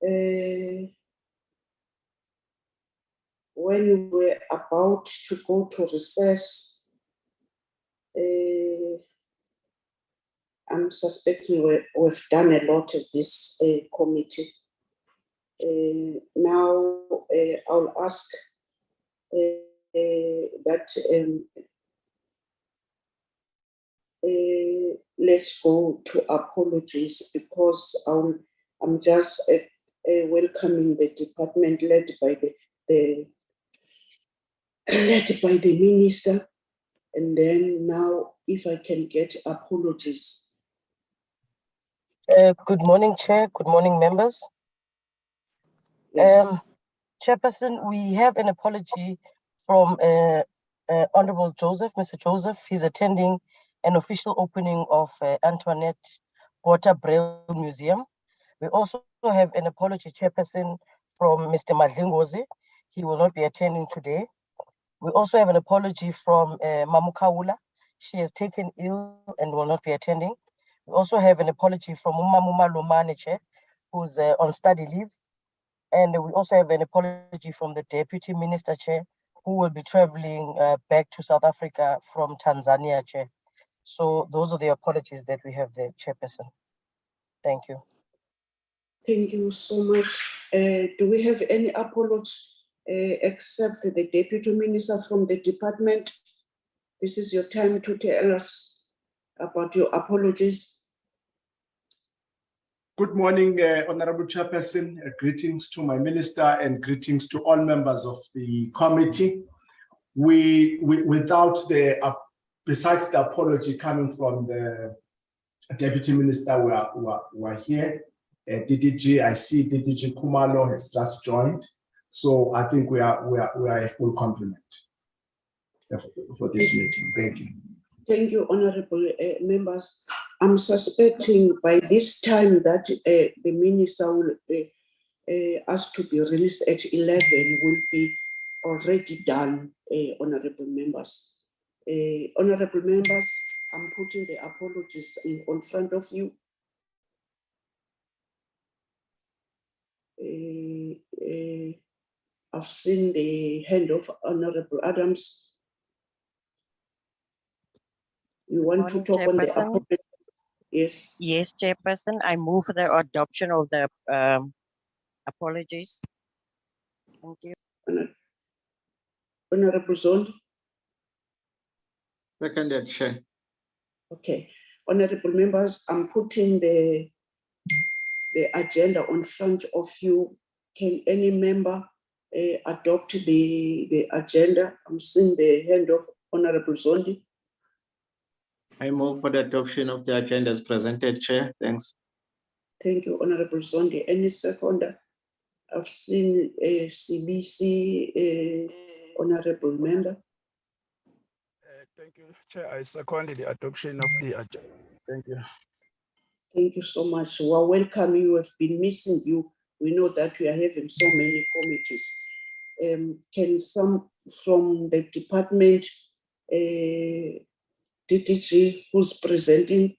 when we were about to go to recess, I'm suspecting we've done a lot as this committee. Now I'll ask that let's go to apologies, because I'm just welcoming the department led by the minister, and then now if I can get apologies. Good morning, Chair. Good morning, members. Yes. Chairperson, we have an apology from Honorable Joseph, Mr. Joseph. He's attending an official opening of Antoinette Botha Braille Museum. We also have an apology, Chairperson, from Mr. Madlingozi. He will not be attending today. We also have an apology from Mamukawula. She has taken ill and will not be attending. We also have an apology from Umamuma Lomane, Chair, who's on study leave. And we also have an apology from the Deputy Minister, Chair, who will be traveling back to South Africa from Tanzania, Chair. So those are the apologies that we have there, Chairperson. Thank you. Thank you so much. Do we have any apology except the Deputy Minister from the department? This is your time to tell us about your apologies. Good morning, Honorable Chairperson. Greetings to my minister and greetings to all members of the committee. Without besides the apology coming from the Deputy Minister, we are here. DDG, I see DDG Kumalo has just joined, so I think we are a full complement for this meeting. Thank you. Thank you, honorable members. I'm suspecting by this time that the minister will ask to be released at 11 will be already done, honorable members. Honorable members, I'm putting the apologies in front of you. I've seen the hand of Honorable Adams. You want to talk on the apology? Yes. Yes, Chairperson. I move for the adoption of the apologies. Thank you. Honorable Zondi. Seconded, Chair. Okay. Honorable members, I'm putting the agenda on front of you. Can any member adopt the agenda? I'm seeing the hand of Honorable Zondi. I move for the adoption of the agenda as presented, Chair. Thanks. Thank you, Honorable Zondi. Any seconder? I've seen a CBC honorable member. Thank you, Chair. I second the adoption of the agenda. Thank you. Thank you so much. Well, welcome. You have been missing you. We know that we are having so many committees. Can some from the department, DTG, who's presenting?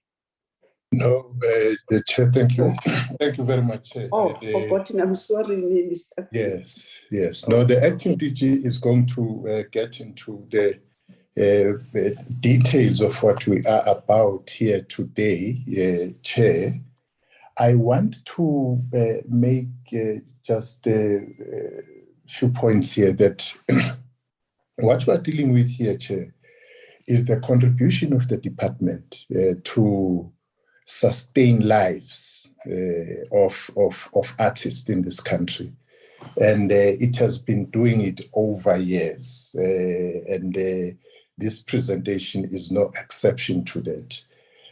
No, the Chair, thank you. Thank you very much. Oh, forgotten. I'm sorry, Minister. Yes, yes. No, the acting DG is going to get into the details of what we are about here today, Chair. I want to make just a few points here that what we are dealing with here, Chair, is the contribution of the department to sustain lives of artists in this country. And it has been doing it over years. This presentation is no exception to that.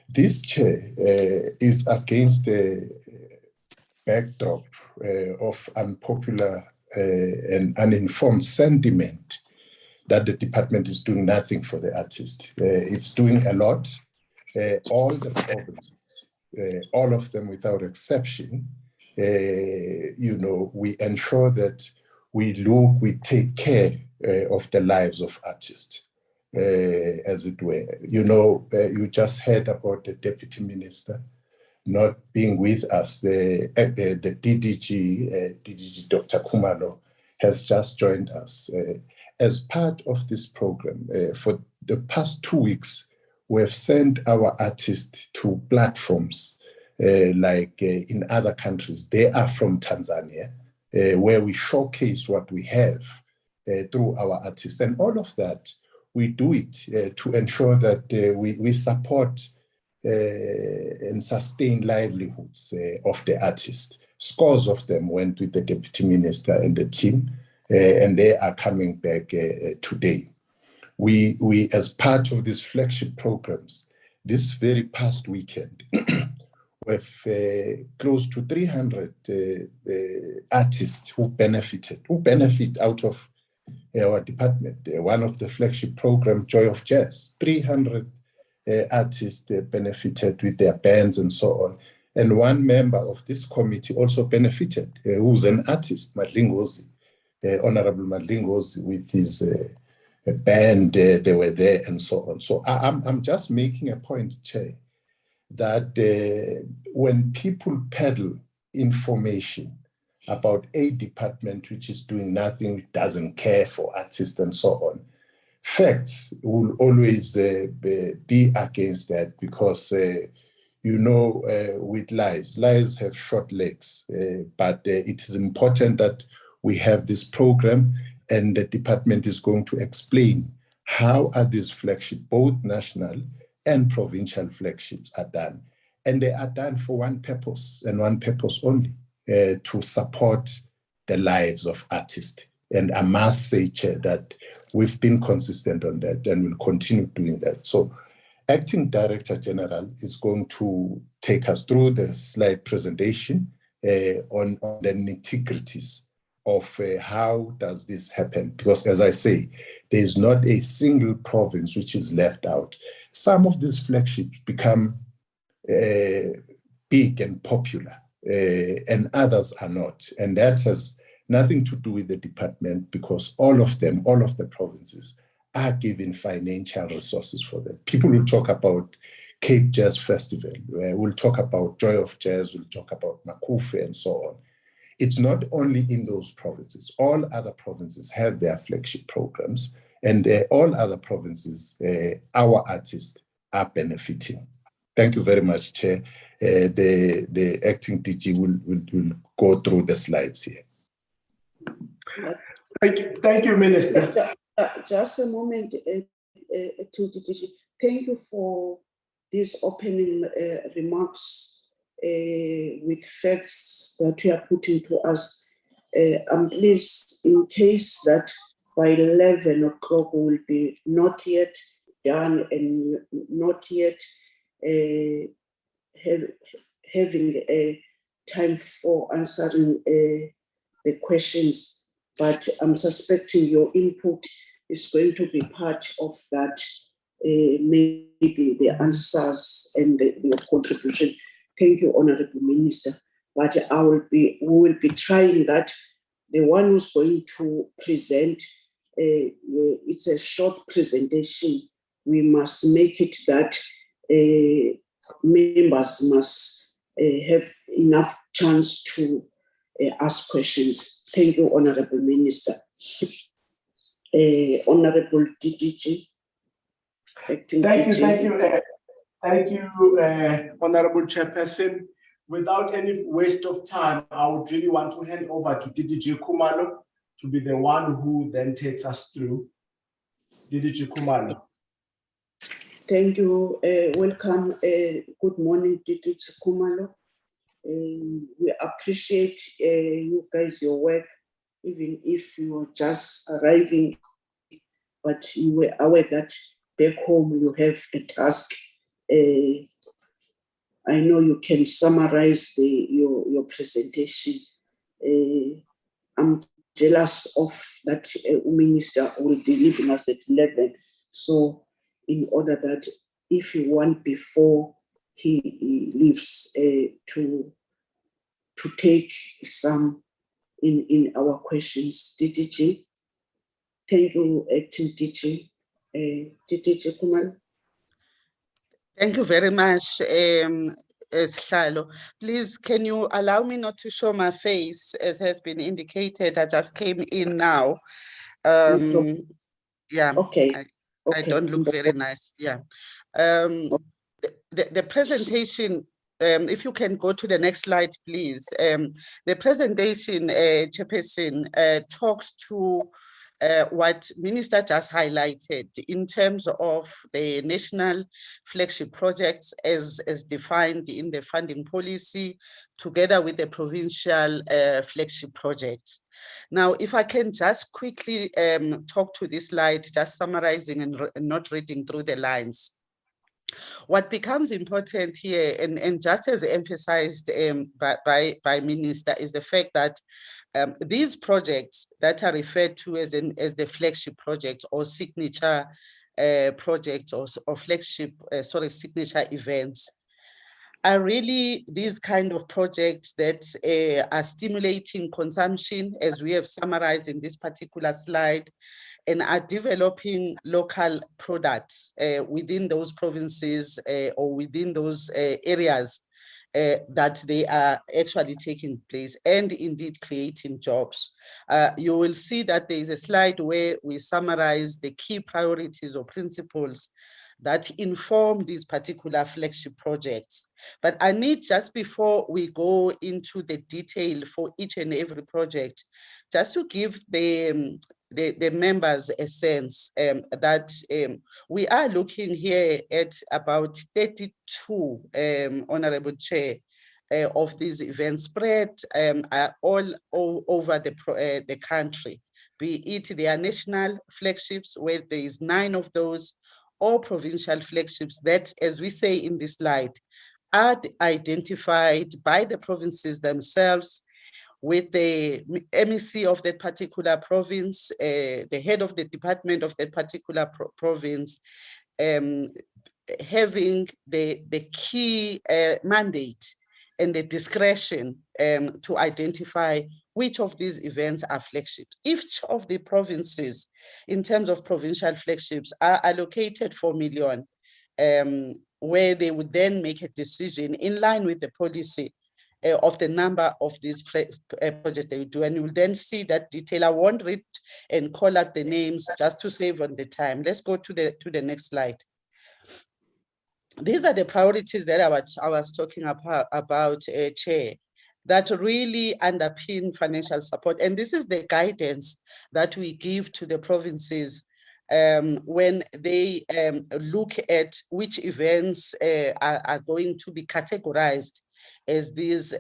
This, Chair, is against the backdrop of unpopular and uninformed sentiment that the department is doing nothing for the artist. It's doing a lot. All the provinces, all of them without exception, we ensure that we take care of the lives of artists, as it were. You just heard about the deputy minister. not being with us. The DDG Dr. Khumalo has just joined us. As part of this program, for the past 2 weeks, we've sent our artists to platforms like in other countries. They are from Tanzania, where we showcase what we have through our artists. And all of that, we do it to ensure that we support and sustain livelihoods of the artists. Scores of them went with the Deputy Minister and the team, and they are coming back today. We, as part of these flagship programs, this very past weekend, with close to 300 artists who benefit out of our department. One of the flagship program, Joy of Jazz, 300 artists benefited with their bands and so on. And one member of this committee also benefited, who's an artist, Madlingozi, Honorable Madlingozi, with his band, they were there and so on. So I'm just making a point, Chair, that when people peddle information about a department which is doing nothing, doesn't care for artists and so on, facts will always be against that, because with lies have short legs, but it is important that we have this program, and the department is going to explain how are these flagships, both national and provincial flagships, are done. And they are done for one purpose and one purpose only, to support the lives of artists. And I must say, Chair, that we've been consistent on that and will continue doing that. So Acting Director General is going to take us through the slide presentation on the nitty-gritties of how does this happen. Because as I say, there is not a single province which is left out. Some of these flagships become big and popular, and others are not. And that has nothing to do with the department, because all of the provinces are given financial resources for that. People will talk about Cape Jazz Festival, we'll talk about Joy of Jazz, we'll talk about Makufe and so on. It's not only in those provinces. All other provinces have their flagship programs, and all other provinces, our artists are benefiting. Thank you very much, Chair. The acting DG will go through the slides here. Thank you, Minister. Just a moment, to DG. Thank you for these opening remarks with facts that you are putting to us. Please, in case that by 11 o'clock will be not yet done and not yet having a time for answering the questions, but I'm suspecting your input is going to be part of that, maybe the answers and your contribution. Thank you, Honorable Minister. But we will be trying that. The one who's going to present, it's a short presentation. We must make it that members must have enough chance to ask questions. Thank you, Honorable Minister. Honorable DDG. Thank you, Honorable Chairperson. Without any waste of time, I would really want to hand over to DDG Khumalo to be the one who then takes us through. DDG Khumalo. Thank you. Welcome. Good morning, DDG Khumalo. We appreciate you guys, your work, even if you are just arriving, but you were aware that back home you have a task. I know you can summarize your presentation. I'm jealous of that minister will be leaving us at 11. So in order that if you want before he leaves to take some in our questions. DDG. Thank you, Acting DG. DDG Khumalo. Thank you very much, Sihlalo, please, can you allow me not to show my face, as has been indicated? I just came in now. Yeah, Okay. I Okay. don't look very nice. Yeah. The presentation, if you can go to the next slide, please. The presentation, Chairperson, talks to what Minister just highlighted in terms of the national flagship projects as defined in the funding policy, together with the provincial flagship projects. Now, if I can just quickly talk to this slide, just summarizing and not reading through the lines. What becomes important here, and just as emphasized by Minister, is the fact that these projects that are referred to as the flagship project or signature project or flagship, signature events, are really these kind of projects that are stimulating consumption, as we have summarized in this particular slide, and are developing local products within those provinces or within those areas that they are actually taking place, and indeed creating jobs. You will see that there is a slide where we summarize the key priorities or principles that inform these particular flagship projects. But I need, just before we go into the detail for each and every project, just to give the members a sense that we are looking here at about 32, Honorable Chair, of these events spread all over the country, be it their national flagships, where there is 9 of those, or provincial flagships that, as we say in this slide, are identified by the provinces themselves, with the MEC of that particular province, the head of the department of that particular province, having the key mandate and the discretion to identify which of these events are flagships. Each of the provinces, in terms of provincial flagships, are allocated 4 million, where they would then make a decision in line with the policy of the number of these projects they do. And you will then see that detail. I won't read and call out the names just to save on the time. Let's go to the next slide. These are the priorities that I was talking about, Chair, that really underpin financial support. And this is the guidance that we give to the provinces when they look at which events are going to be categorized as these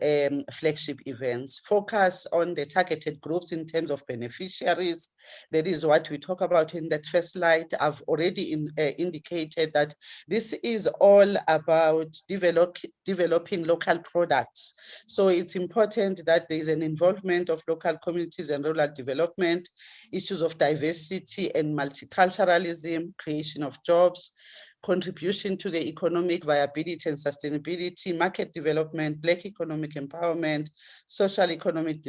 flagship events. Focus on the targeted groups in terms of beneficiaries. That is what we talk about in that first slide. I've already indicated that this is all about developing local products. So it's important that there is an involvement of local communities and rural development, issues of diversity and multiculturalism, creation of jobs, contribution to the economic viability and sustainability, market development, Black economic empowerment, social economic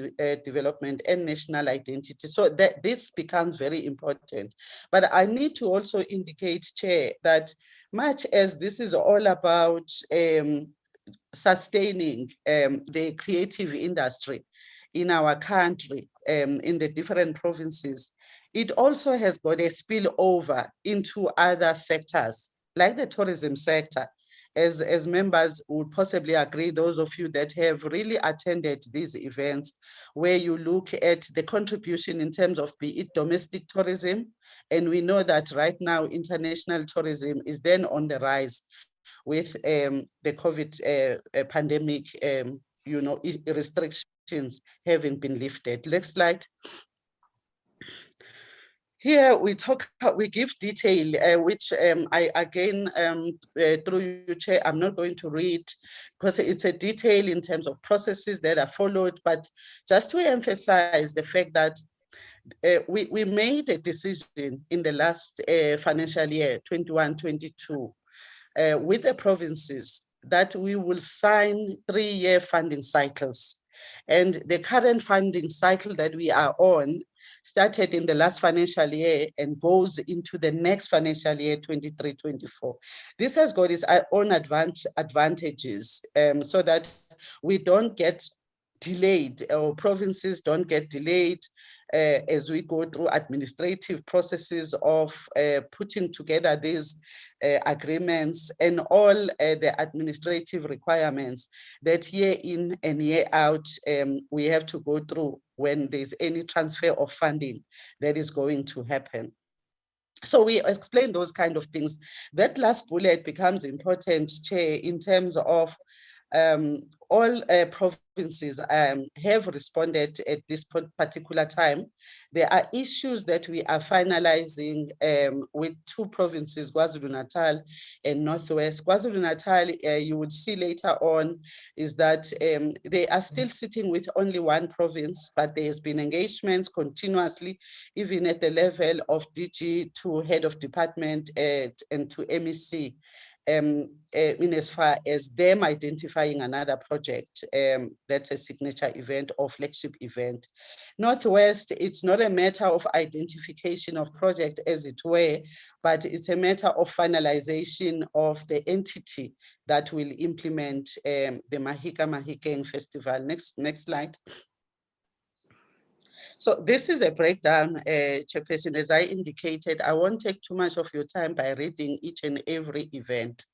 development, and national identity. So this becomes very important. But I need to also indicate, Chair, that much as this is all about sustaining the creative industry in our country, in the different provinces, it also has got a spillover into other sectors, like the tourism sector. As members would possibly agree, those of you that have really attended these events, where you look at the contribution in terms of be it domestic tourism, and we know that right now international tourism is then on the rise with the COVID pandemic, restrictions having been lifted. Next slide. Here we give detail, which I again, through you, Chair, I'm not going to read because it's a detail in terms of processes that are followed, but just to emphasize the fact that we made a decision in the last financial year, 21-22, with the provinces that we will sign 3-year funding cycles. And the current funding cycle that we are on started in the last financial year and goes into the next financial year, 23-24. This has got its own advantages, so that we don't get delayed, or provinces don't get delayed as we go through administrative processes of putting together these agreements and all the administrative requirements that year in and year out we have to go through when there's any transfer of funding that is going to happen. So we explain those kind of things. That last bullet becomes important, Chair, in terms of all provinces have responded at this particular time. There are issues that we are finalizing with two provinces, KwaZulu-Natal and Northwest. KwaZulu-Natal, you would see later on, is that they are still sitting with only one province, but there has been engagement continuously, even at the level of DG to head of department and to MEC. In as far as them identifying another project, that's a signature event or flagship event. Northwest, it's not a matter of identification of project as it were, but it's a matter of finalization of the entity that will implement the Mahika Mahikeng Festival. Next slide. So this is a breakdown, Chairperson. As I indicated, I won't take too much of your time by reading each and every event.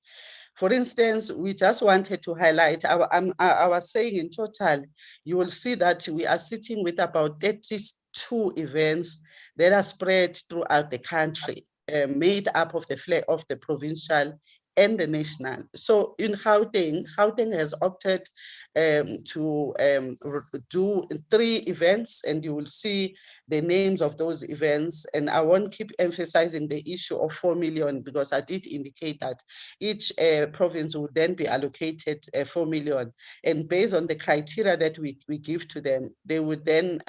For instance, we just wanted to highlight, I was saying in total, you will see that we are sitting with about 32 events that are spread throughout the country, made up of the provincial and the national. So in Gauteng has opted to do 3 events, and you will see the names of those events. And I won't keep emphasizing the issue of 4 million, because I did indicate that each province would then be allocated 4 million. And based on the criteria that we give to them, they would then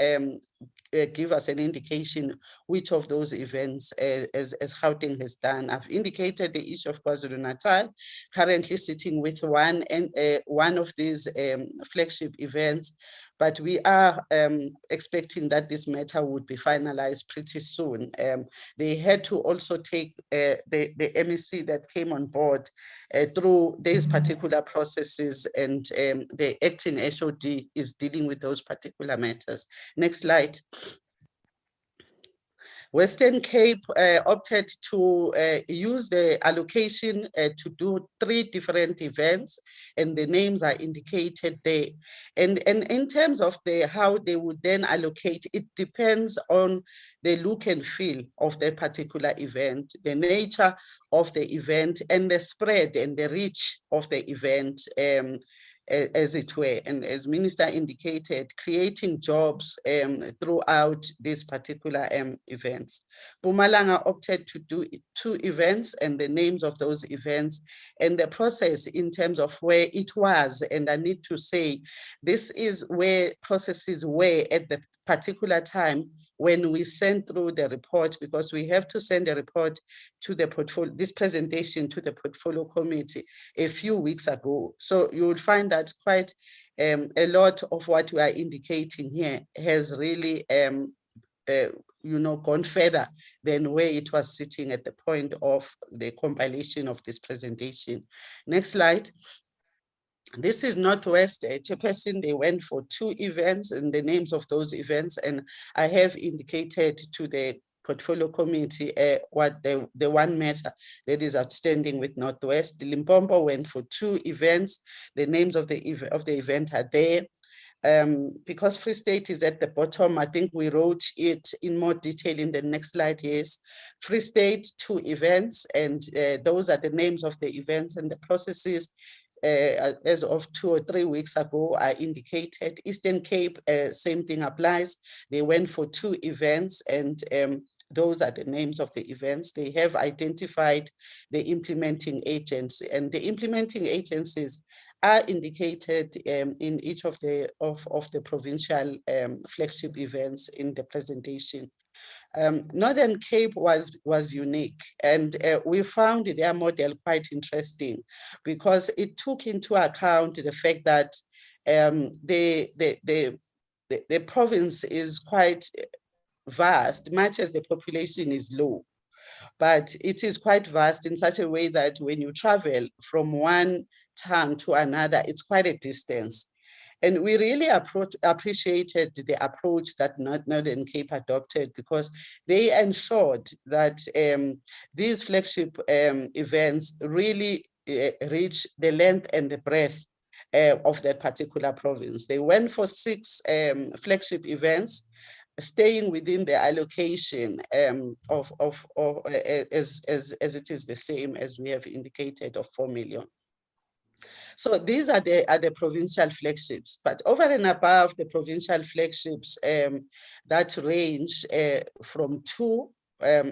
give us an indication which of those events, as Gauteng has done. I've indicated the issue of KwaZulu-Natal, currently sitting with one of these flagship events, but we are expecting that this matter would be finalized pretty soon. They had to also take the MEC that came on board through these particular processes, and the acting HOD is dealing with those particular matters. Next slide. Western Cape opted to use the allocation to do 3 different events, and the names are indicated there. And in terms of how they would then allocate, it depends on the look and feel of the particular event, the nature of the event, and the spread and the reach of the event, as it were. And as Minister indicated, creating jobs throughout these particular events. Mpumalanga opted to do 2 events and the names of those events and the process in terms of where it was. And I need to say, this is where processes were at the particular time when we sent through the report, because we have to send a report to the portfolio, this presentation to the portfolio committee a few weeks ago. So you would find that quite a lot of what we are indicating here has really gone further than where it was sitting at the point of the compilation of this presentation. Next slide. This is Northwest Chairperson. They went for 2 events and the names of those events, and I have indicated to the portfolio committee what the one matter that is outstanding with Northwest. Limpopo went for 2 events. The names of the event are there. Because Free State is at the bottom, I think we wrote it in more detail in the next slide. Yes, Free State 2 events, and those are the names of the events and the processes. As of 2 or 3 weeks ago, I indicated. Eastern Cape, same thing applies. They went for 2 events, and those are the names of the events. They have identified the implementing agents, and the implementing agencies are indicated in each of the provincial flagship events in the presentation. Northern Cape was unique, and we found their model quite interesting because it took into account the fact that the province is quite vast, much as the population is low. But it is quite vast in such a way that when you travel from one town to another, it's quite a distance. And we really appreciated the approach that Northern Cape adopted, because they ensured that these flagship events really reach the length and the breadth of that particular province. They went for 6 flagship events, staying within the allocation as it is the same as we have indicated of 4 million. So these are the provincial flagships, but over and above the provincial flagships that range from 2,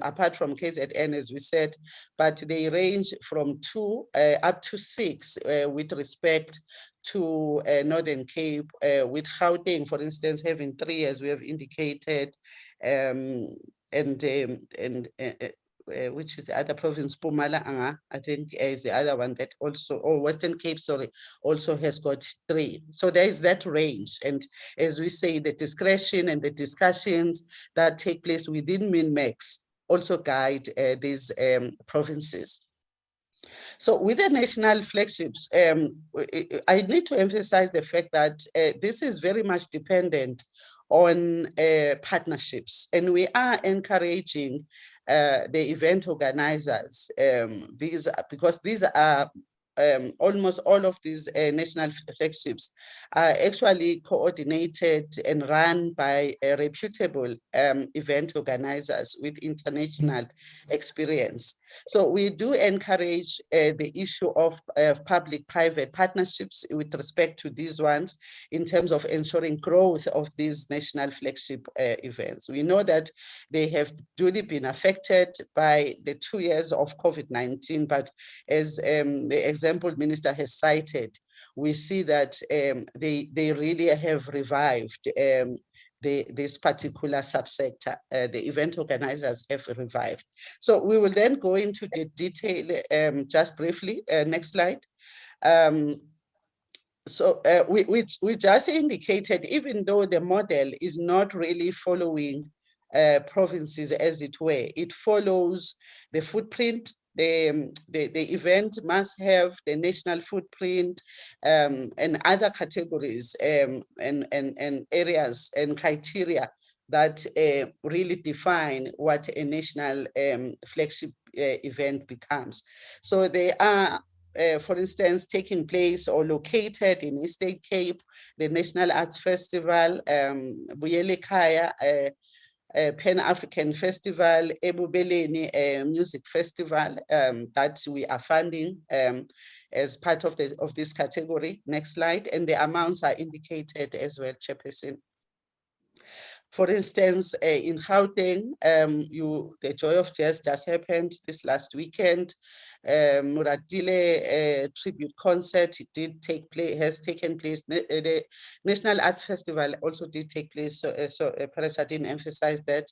apart from KZN, as we said, but they range from 2 up to 6 with respect to Northern Cape, with Gauteng, for instance, having 3, as we have indicated, which is the other province, Mpumalanga, I think is the other one that also, or Western Cape, sorry, also has got 3. So there is that range. And as we say, the discretion and the discussions that take place within MINMAX also guide these provinces. So with the national flagships, I need to emphasize the fact that this is very much dependent on partnerships, and we are encouraging the event organizers, because these are almost all of these national flagships are actually coordinated and run by reputable event organizers with international experience. So we do encourage the issue of public-private partnerships with respect to these ones in terms of ensuring growth of these national flagship events. We know that they have duly been affected by the 2 years of COVID-19, but as the example Minister has cited, we see that they really have revived this particular subsector. The event organizers have revived. So we will then go into the detail just briefly. Next slide. So we just indicated, even though the model is not really following provinces as it were, it follows the footprint. The event must have the national footprint and other categories and areas and criteria that really define what a national flagship event becomes. So they are, for instance, taking place or located in Eastern Cape, the National Arts Festival, Buyele Kaya, Pan-African Festival, Ebubeleni Music Festival that we are funding as part of this category. Next slide. And the amounts are indicated as well, Chairperson. For instance, in Gauteng, the Joy of Jazz just happened this last weekend. Muratile tribute concert has taken place. The National Arts Festival also did take place, so Paracha didn't emphasize that.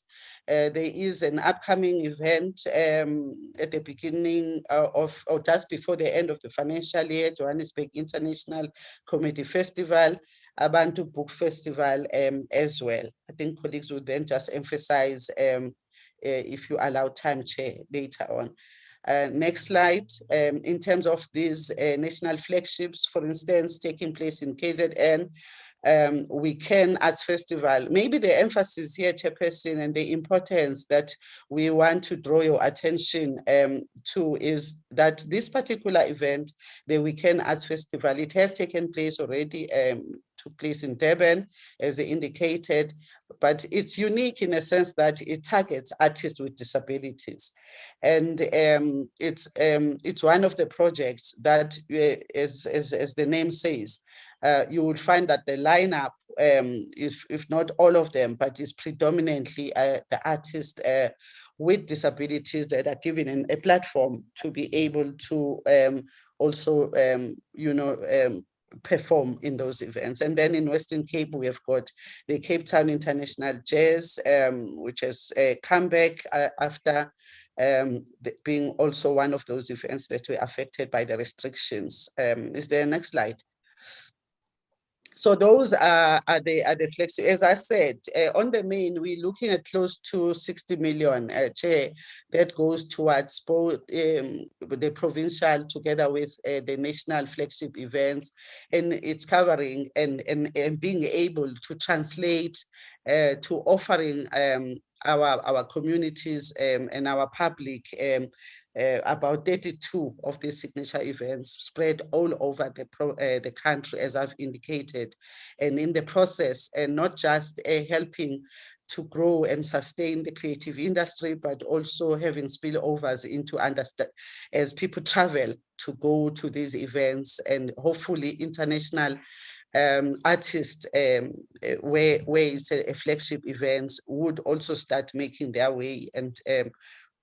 There is an upcoming event at the beginning or just before the end of the financial year, Johannesburg International Comedy Festival, Abantu Book Festival as well. I think colleagues would then just emphasize, if you allow time, Chair, later on. Next slide. In terms of these national flagships, for instance, taking place in KZN, Weekend Arts Festival. Maybe the emphasis here, Chairperson, and the importance that we want to draw your attention to is that this particular event, the Weekend Arts Festival, it has taken place already, took place in Durban, as indicated, but it's unique in a sense that it targets artists with disabilities. And it's one of the projects that, as the name says, you would find that the lineup, if not all of them, but is predominantly the artists with disabilities that are given a platform to be able to also, perform in those events. And then in Western Cape, we have got the Cape Town International Jazz, which has come back after being also one of those events that were affected by the restrictions. Is there a next slide? So those are the flexi. As I said, on the main, we're looking at close to 60 million, Chair, that goes towards both the provincial together with the national flagship events, and it's covering and being able to translate to offering our communities and our public about 32 of these signature events spread all over the country, as I've indicated, and in the process, and not just helping to grow and sustain the creative industry, but also having spillovers into understand as people travel to go to these events, and hopefully international artists where it's a flagship events would also start making their way, and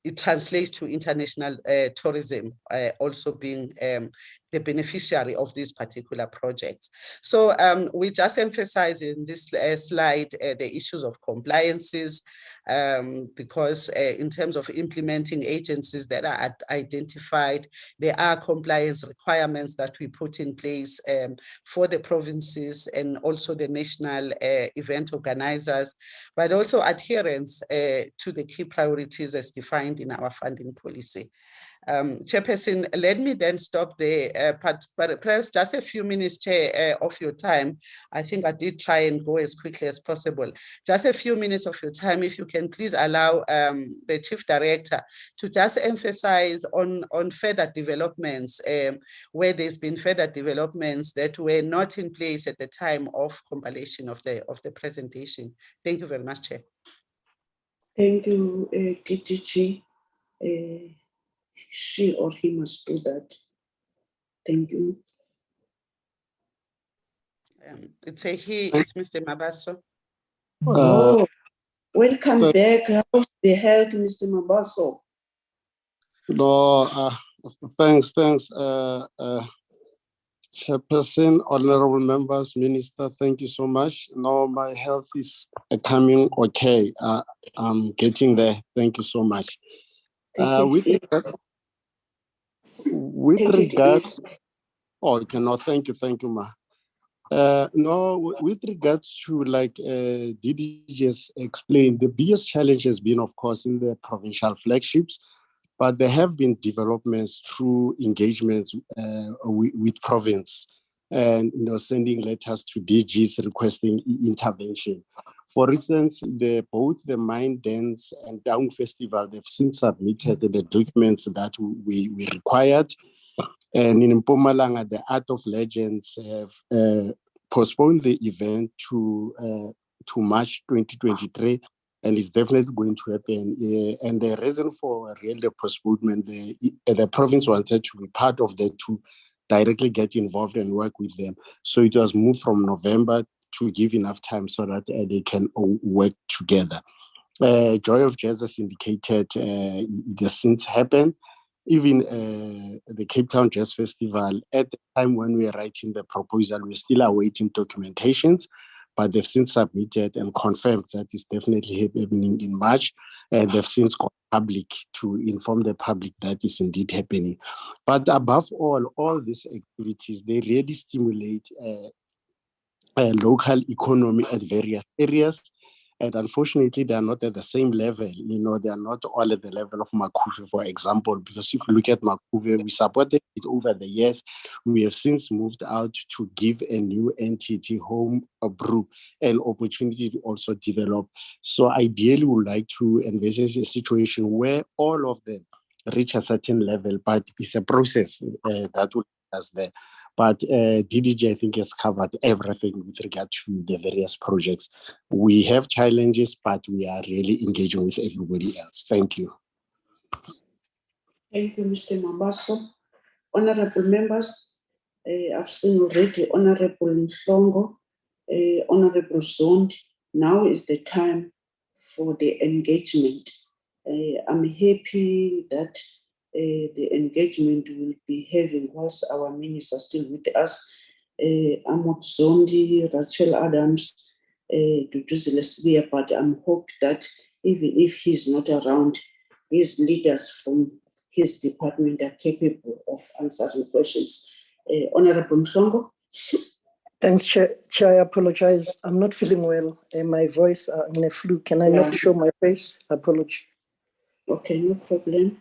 it translates to international tourism also being the beneficiary of these particular projects. So we just emphasize in this slide the issues of compliances, because in terms of implementing agencies that are identified, there are compliance requirements that we put in place for the provinces and also the national event organizers, but also adherence to the key priorities as defined in our funding policy. Chairperson, let me then stop there, but perhaps just a few minutes, Chair, of your time. I think I did try and go as quickly as possible. Just a few minutes of your time, if you can please allow the Chief Director to just emphasize on further developments, where there's been further developments that were not in place at the time of compilation of the presentation. Thank you very much, Chair. Thank you, DTG. She or he must do that. Thank you. It's a he, it's Mr. Mabaso. Oh, welcome back. How's the health, Mr. Mabaso? No, thanks, Chairperson, honorable members, Minister, thank you so much. No, my health is coming okay. I'm getting there. Thank you so much. With regards, thank you, ma. No, with regards to like Didi just explained, the biggest challenge has been, of course, in the provincial flagships, but there have been developments through engagements with province and sending letters to DGs requesting intervention. For instance, both the Mine Dance and Down Festival, they've since submitted the documents that we required. And in Mpumalanga, the Art of Legends have postponed the event to March 2023, and it's definitely going to happen. And the reason for the postponement, the province wanted to be part of that to directly get involved and work with them. So it was moved from November to give enough time so that they can work together. Joy of Jazz has indicated it has since happened. Even the Cape Town Jazz Festival, at the time when we were writing the proposal, we're still awaiting documentations, but they've since submitted and confirmed that it's definitely happening in March, and they've since gone public to inform the public that is indeed happening. But above all these activities, they really stimulate local economy at various areas. And unfortunately, they are not at the same level. They are not all at the level of Makuve, for example, because if you look at Makuve, we supported it over the years. We have since moved out to give a new entity, Home Brew, an opportunity to also develop. So ideally, we would like to envisage a situation where all of them reach a certain level, but it's a process that will take us there. But DDG, I think, has covered everything with regard to the various projects. We have challenges, but we are really engaging with everybody else. Thank you. Thank you, Mr. Mabaso. Honorable members, I've seen already Honorable Mhlongo, Honorable Zondi. Now is the time for the engagement. I'm happy that the engagement will be having whilst our minister still with us, Amot Zondi, Rachel Adams, Duduzi Lesbia, but I'm hoping that even if he's not around, his leaders from his department are capable of answering questions. Honorable Mhlongo. Thanks, Chair. Chair, I apologize. I'm not feeling well. My voice in a flu. Can I not show my face? Apology. Okay, no problem.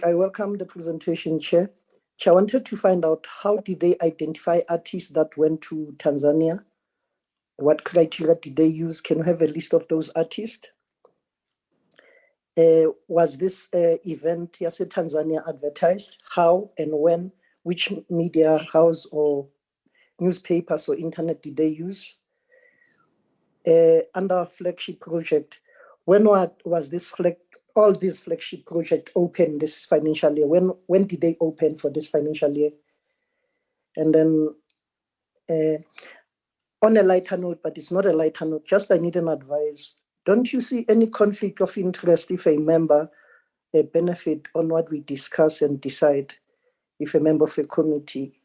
I welcome the presentation, Chair. Chair, I wanted to find out how did they identify artists that went to Tanzania? What criteria did they use? Can we have a list of those artists? Was this event, yes, Tanzania advertised? How and when? Which media house or newspapers or internet did they use? Under flagship project, when was this all these flagship project open this financial year? When did they open for this financial year? And then on a lighter note, but it's not a lighter note, just I need an advice. Don't you see any conflict of interest if a member benefit on what we discuss and decide? If a member of a committee,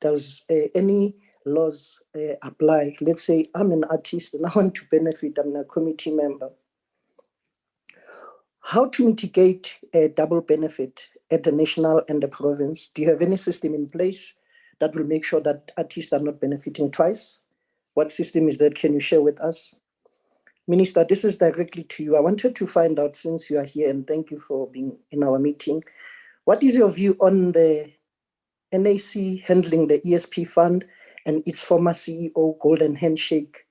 does any laws apply? Let's say I'm an artist and I want to benefit, I'm a committee member. How to mitigate a double benefit at the national and the province? Do you have any system in place that will make sure that artists are not benefiting twice? What system is that? Can you share with us? Minister, this is directly to you. I wanted to find out, since you are here, and thank you for being in our meeting, what is your view on the NAC handling the ESP fund and its former CEO golden handshake?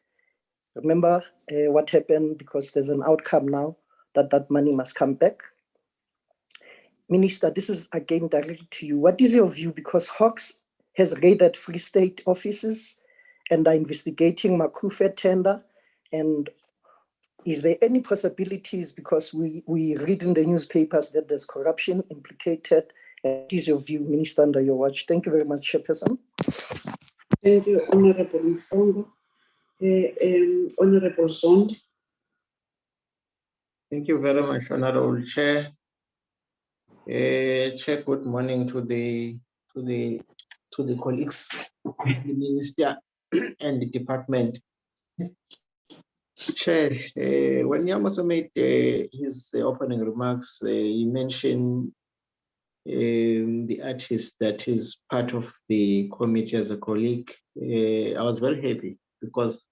Remember what happened, because there's an outcome now that money must come back. Minister, this is again directly to you. What is your view? Because Hawks has raided Free State offices and are investigating Makufe tender. And is there any possibilities, because we read in the newspapers that there's corruption implicated? What is your view, Minister, under your watch? Thank you very much, Chairperson. Thank you, Honorable Mfongo. Honorable Zond. Thank you very much, Honorable Chair. Chair, good morning to the colleagues, the Minister and the department. Chair, when Yamoso made his opening remarks, he mentioned the artist that is part of the committee as a colleague. I was very happy because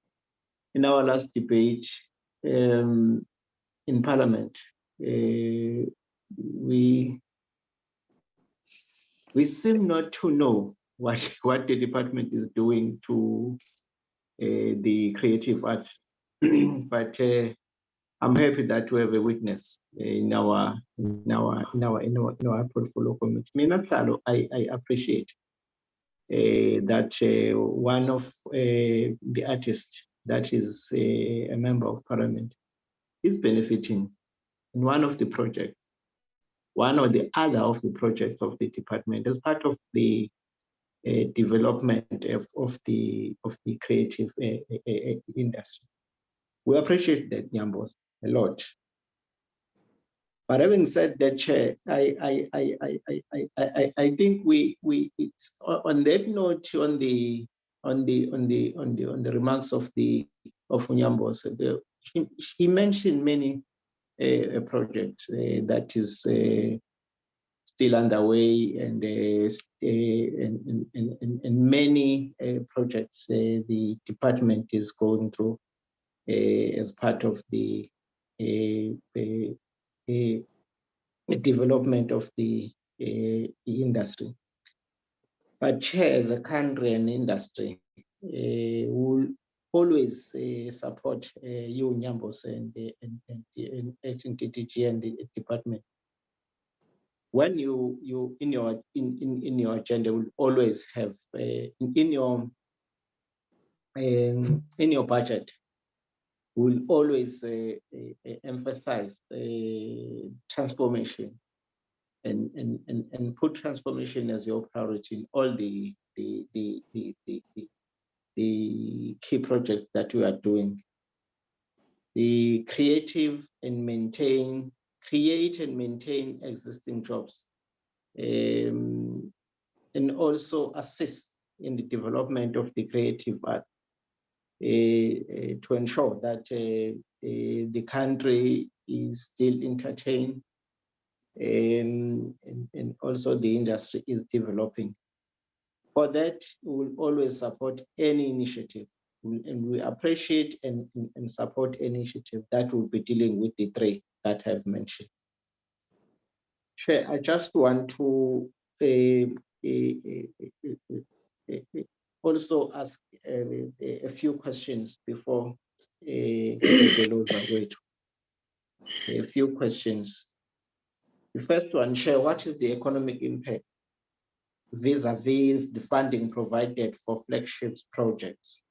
in our last debate in Parliament, we seem not to know what the department is doing to the creative art, but I'm happy that we have a witness in our portfolio committee. I appreciate that one of the artists that is a member of Parliament is benefiting in one of the projects, one or the other of the projects of the department as part of the development of the creative industry. We appreciate that, Nyambos, a lot. But having said that, Chair, I think we on that note, on the remarks of Nyambos, he mentioned many projects that is still underway, and many projects the department is going through as part of the development of the industry. But Chair, as a country and industry, will always support you, Nyambos, and DTG and the department. When you in your agenda will always have in your budget will always emphasize transformation and put transformation as your priority in all the key projects that we are doing. The create and maintain existing jobs, and also assist in the development of the creative art to ensure that the country is still entertained, and also the industry is developing. For that, we will always support any initiative, and we appreciate and support any initiative that will be dealing with the three that I've mentioned. Chair, I just want to also ask a few questions before a few questions. The first one, Chair, what is the economic impact vis-a-vis the funding provided for flagships projects?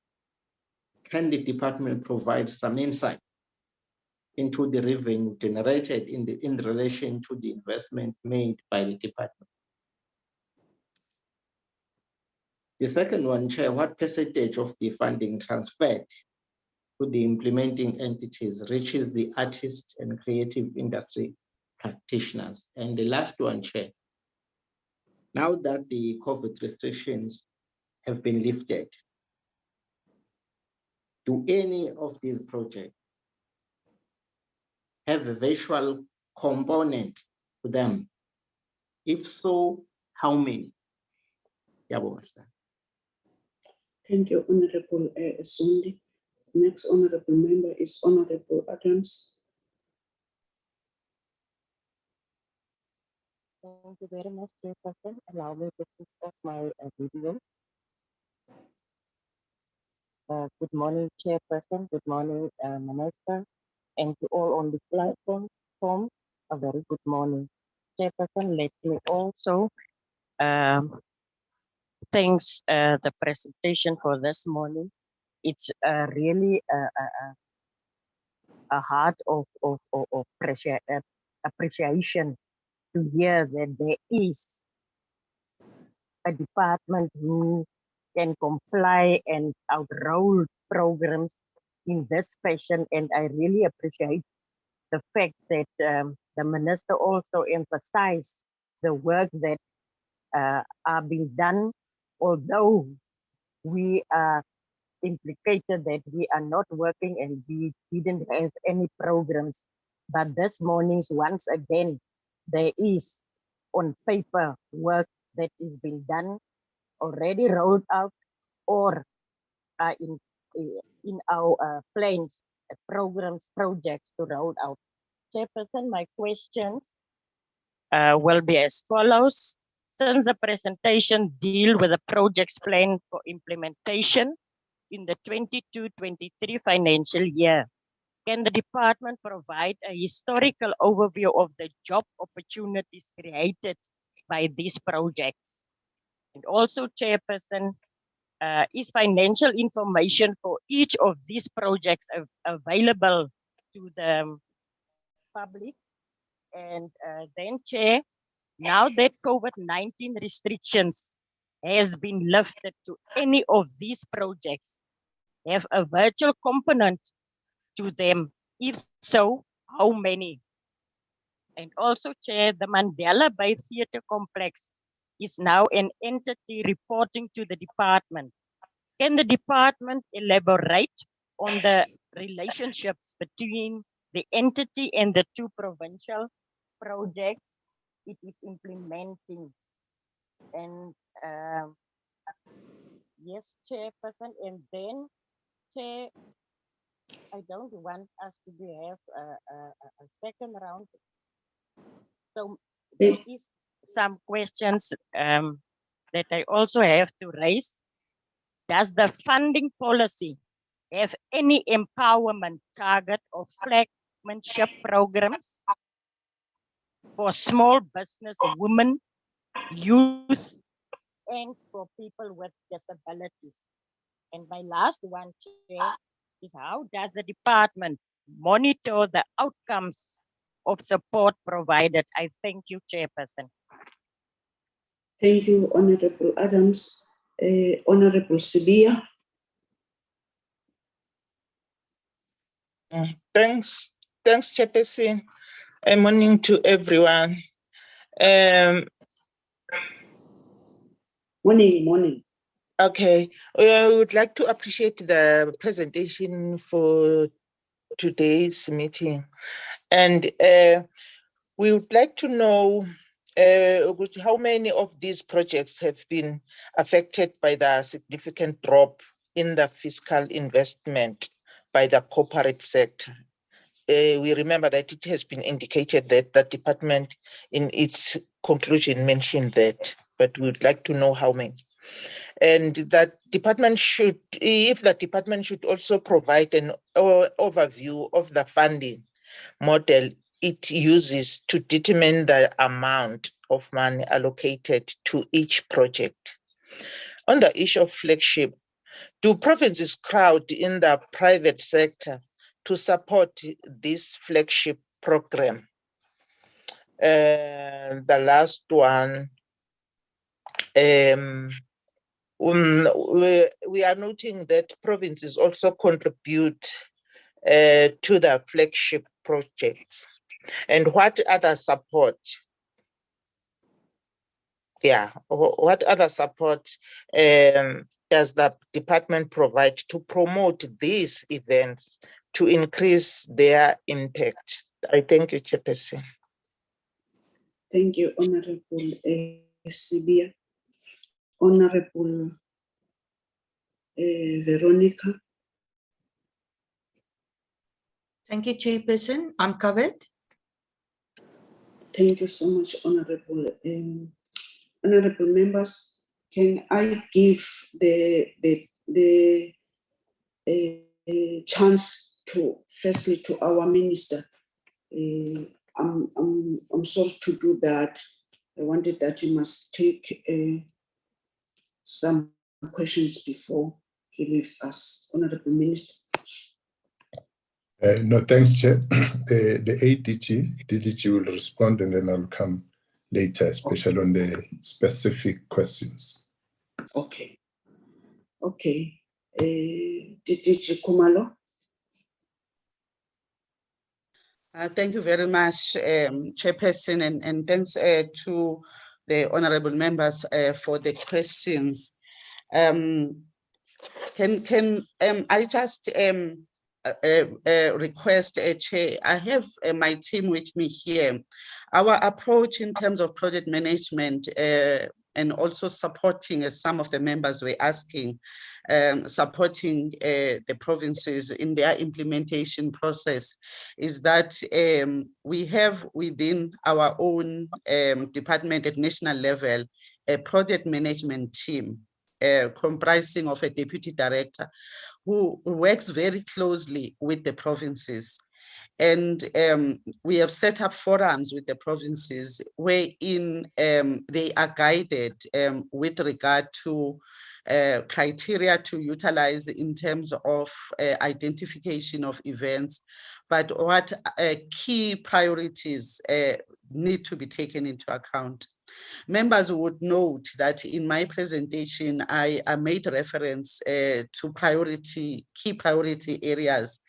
Can the department provide some insight into the revenue generated in relation to the investment made by the department? The second one, Chair, what percentage of the funding transferred to the implementing entities reaches the artists and creative industry practitioners? And the last one, Chair, now that the COVID restrictions have been lifted, do any of these projects have a visual component to them? If so, how many? Thank you, Honorable Sundi. Next honorable member is Honorable Adams. Thank you very much, Chairperson. Allow me to switch off my video. Good morning, Chairperson. Good morning, Minister. And to all on the platform, a very good morning. Chairperson, let me also thanks the presentation for this morning. It's really a heart of appreciation to hear that there is a department who can comply and outroll programs in this fashion. And I really appreciate the fact that the minister also emphasized the work that are being done, although we are implicated that we are not working and we didn't have any programs. But this morning's, once again, there is on paper work that is being done, already rolled out, or in our plans, programs, projects to roll out. Chairperson, my questions will be as follows. Since the presentation deal with the projects plan for implementation in the 22-23 financial year, can the department provide a historical overview of the job opportunities created by these projects? And also, Chairperson, is financial information for each of these projects available to the public? And then, Chair, now that COVID-19 restrictions has been lifted, to any of these projects have a virtual component to them? If so, how many? And also, Chair, the Mandela Bay Theatre Complex is now an entity reporting to the department. Can the department elaborate on the relationships between the entity and the two provincial projects it is implementing? And yes, Chairperson, and then, Chair, I don't want us to have a second round. So there is some questions that I also have to raise. Does the funding policy have any empowerment target or flagship programs for small business women, youth, and for people with disabilities? And my last one, Chair, is how does the department monitor the outcomes of support provided? I thank you, Chairperson. Thank you, Honorable Adams. Honorable Sibia. Thanks, Chairperson. Morning to everyone. Morning. Okay, we would like to appreciate the presentation for today's meeting. And we would like to know how many of these projects have been affected by the significant drop in the fiscal investment by the corporate sector? We remember that it has been indicated that the department in its conclusion mentioned that, but we would like to know how many. And that department should, if the department should also provide an overview of the funding model it uses to determine the amount of money allocated to each project. On the issue of flagship, do provinces crowd in the private sector to support this flagship program? The last one, we are noting that provinces also contribute to the flagship projects. And what other support? What other support does the department provide to promote these events to increase their impact? I thank you, Chairperson. Thank you, Honorable Sibia. Honorable Veronica. Thank you, Chairperson. I'm covered. Thank you so much, Honorable. Honorable members, can I give the chance to firstly to our minister? I'm sorry to do that. I wanted that you must take some questions before he leaves us. Honorable Minister. No, thanks, Chair. The DDG will respond, and then I'll come later, especially on the specific questions. Okay. Okay. DDG Kumalo. Thank you very much, Chairperson, and thanks to the honorable members for the questions. Can I just request, Chair, I have my team with me here. Our approach in terms of project management and also supporting, as some of the members were asking, supporting the provinces in their implementation process is that we have within our own department at national level a project management team comprising of a deputy director who works very closely with the provinces. And we have set up forums with the provinces wherein they are guided with regard to criteria to utilize in terms of identification of events, but what key priorities need to be taken into account. Members would note that in my presentation, I made reference to key priority areas,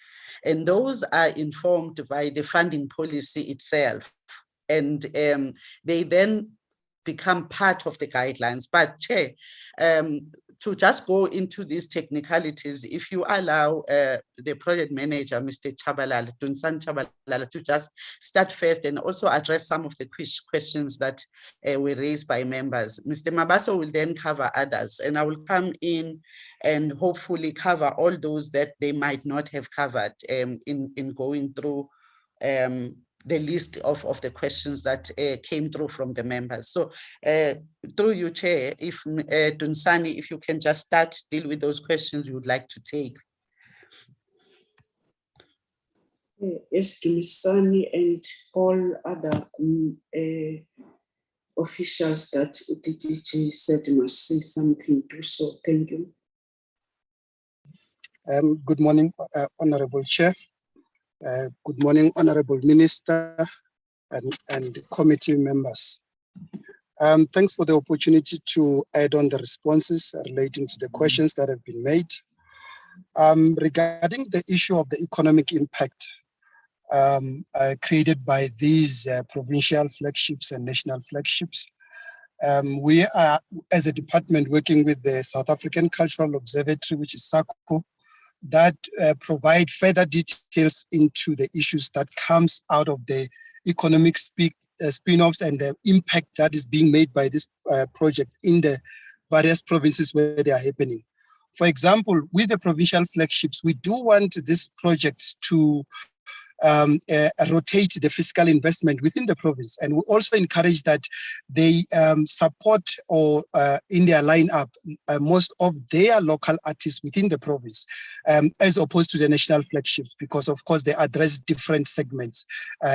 and those are informed by the funding policy itself. And they then become part of the guidelines. But Chair, to just go into these technicalities, if you allow the project manager, Mr. Mzansi Golden, to just start first and also address some of the questions that were raised by members. Mr. Mabaso will then cover others, and I will come in and hopefully cover all those that they might not have covered in going through the list of the questions that came through from the members. So through you, Chair, if Dunsani, if you can just start deal with those questions you would like to take. Yes, Dunsani and all other officials that DDG said must say something too, so thank you. Good morning, Honorable Chair. Good morning, Honorable Minister and committee members. Thanks for the opportunity to add on the responses relating to the questions that have been made. Regarding the issue of the economic impact created by these provincial flagships and national flagships, we are, as a department, working with the South African Cultural Observatory, which is SACO, that provide further details into the issues that comes out of the economic spin-offs and the impact that is being made by this project in the various provinces where they are happening. For example, with the provincial flagships, we do want these projects to rotate the fiscal investment within the province. And we also encourage that they support or in their lineup most of their local artists within the province, as opposed to the national flagships, because of course they address different segments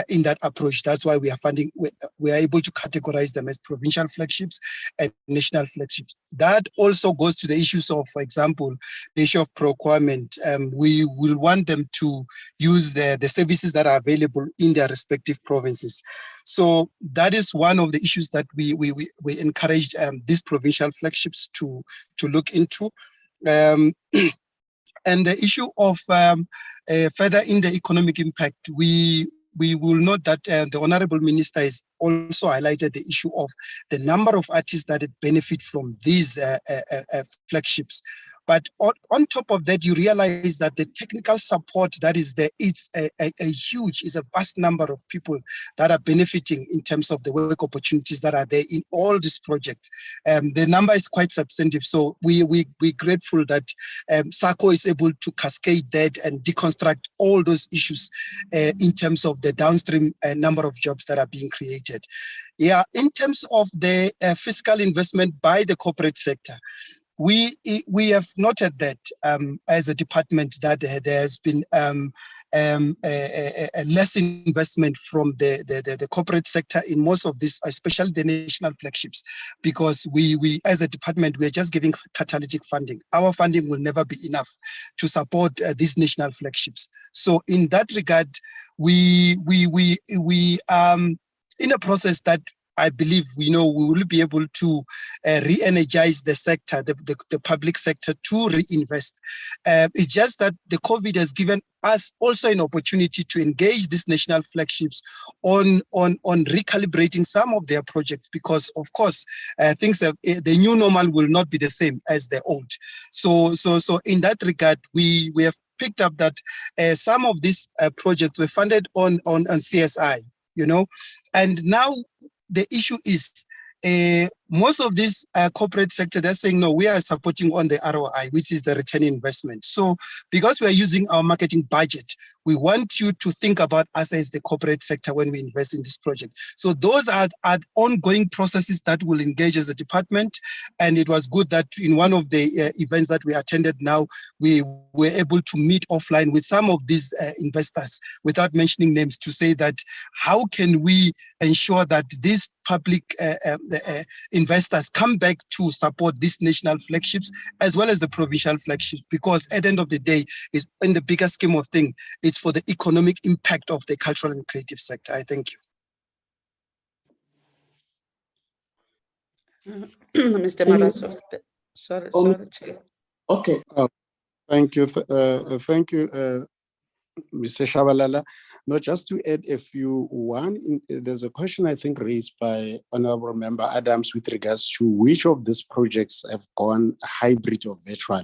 in that approach. That's why we are funding, we are able to categorize them as provincial flagships and national flagships. That also goes to the issues of, for example, the issue of procurement. We will want them to use the services that are available in their respective provinces. So that is one of the issues that we encouraged these provincial flagships to look into. And the issue of further in the economic impact, we will note that the Honorable Minister has also highlighted the issue of the number of artists that benefit from these flagships. But on top of that, you realize that the technical support that is there, it's a vast number of people that are benefiting in terms of the work opportunities that are there in all these projects. The number is quite substantive. So we're grateful that SACO is able to cascade that and deconstruct all those issues in terms of the downstream number of jobs that are being created. Yeah, in terms of the fiscal investment by the corporate sector, we have noted that as a department that there has been a less investment from the corporate sector in most of this, especially the national flagships, because we as a department, we are just giving catalytic funding. Our funding will never be enough to support these national flagships. So in that regard, we in a process that I believe we will be able to re-energize the sector, the public sector, to reinvest. It's just that the COVID has given us also an opportunity to engage these national flagships on recalibrating some of their projects, because of course the new normal will not be the same as the old. So in that regard, we have picked up that some of these projects were funded on CSI, and now the issue is most of this corporate sector, they're saying, no, we are supporting on the ROI, which is the return investment. So because we are using our marketing budget, we want you to think about us as the corporate sector when we invest in this project. So those are ongoing processes that will engage as a department. And it was good that in one of the events that we attended now, we were able to meet offline with some of these investors, without mentioning names, to say that how can we ensure that these public investors come back to support these national flagships as well as the provincial flagships, because at the end of the day, is in the bigger scheme of things, it's for the economic impact of the cultural and creative sector. I thank you. Mr. Maraso, sorry, Chair. Okay. Thank you. Thank you, Mr. Shabalala. No, just to add a few, there's a question I think raised by Honorable Member Adams with regards to which of these projects have gone hybrid or virtual.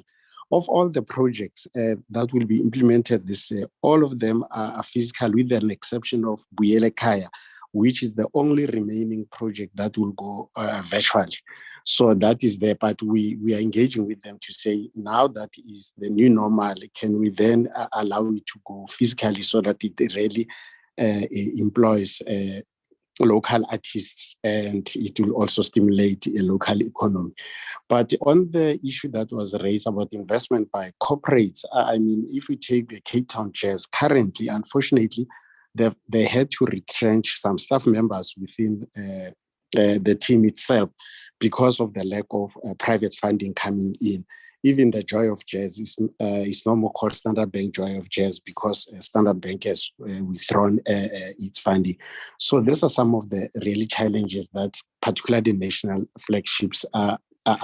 Of all the projects that will be implemented this year, all of them are physical, with an exception of Buyele Kaya, which is the only remaining project that will go virtually. So that is there, but we are engaging with them to say, now that is the new normal, can we then allow it to go physically so that it really employs local artists, and it will also stimulate a local economy. But on the issue that was raised about investment by corporates, I mean, if we take the Cape Town Jazz, currently, unfortunately, they had to retrench some staff members within the team itself because of the lack of private funding coming in. Even the Joy of Jazz is no more called Standard Bank Joy of Jazz, because Standard Bank has withdrawn its funding. So these are some of the really challenges that particularly national flagships are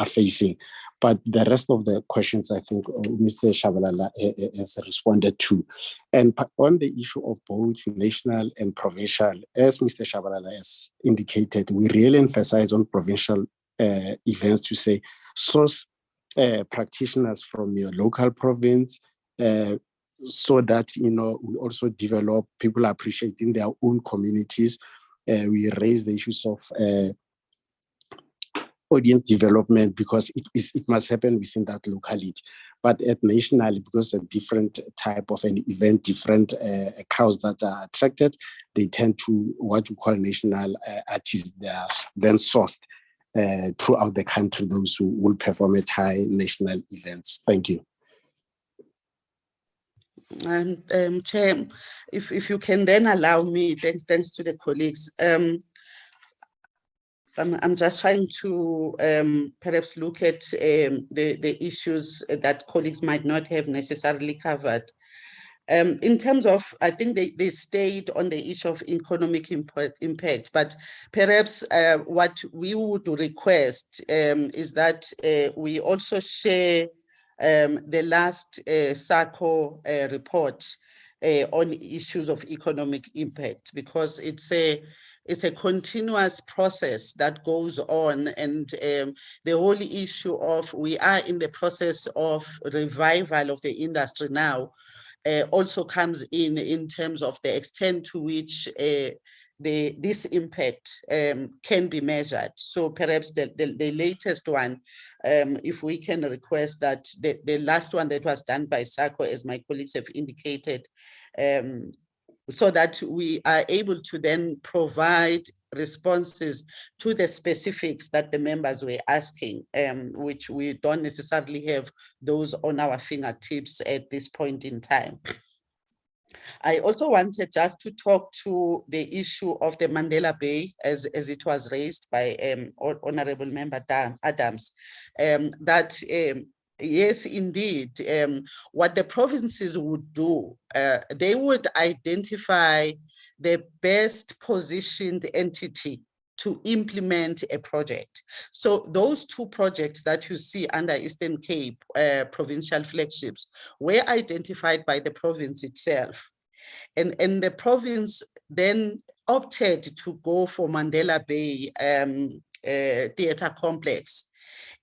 facing. But the rest of the questions, I think Mr. Shabalala has responded to. And on the issue of both national and provincial, as Mr. Shabalala has indicated, we really emphasize on provincial events to say, source practitioners from your local province, so that we also develop people appreciating their own communities, we raise the issues of audience development because it must happen within that locality. But at nationally, because a different type of an event, different crowds that are attracted, they tend to what we call national artists. They are then sourced throughout the country, those who will perform at high national events. Thank you. And Chair, if you can then allow me, thanks to the colleagues. I'm just trying to perhaps look at the issues that colleagues might not have necessarily covered. In terms of, I think they stayed on the issue of economic impact, but perhaps what we would request is that we also share the last SACO report on issues of economic impact, because it's a continuous process that goes on, and the whole issue of we are in the process of revival of the industry now also comes in terms of the extent to which this impact can be measured. So perhaps the latest one, if we can request that the last one that was done by SACO, as my colleagues have indicated, so that we are able to then provide responses to the specifics that the members were asking, which we don't necessarily have those on our fingertips at this point in time. I also wanted just to talk to the issue of the Mandela Bay, as it was raised by Honorable Member Adams, that yes, indeed, what the provinces would do, they would identify the best positioned entity to implement a project. So those two projects that you see under Eastern Cape Provincial Flagships were identified by the province itself. And the province then opted to go for Mandela Bay Theatre Complex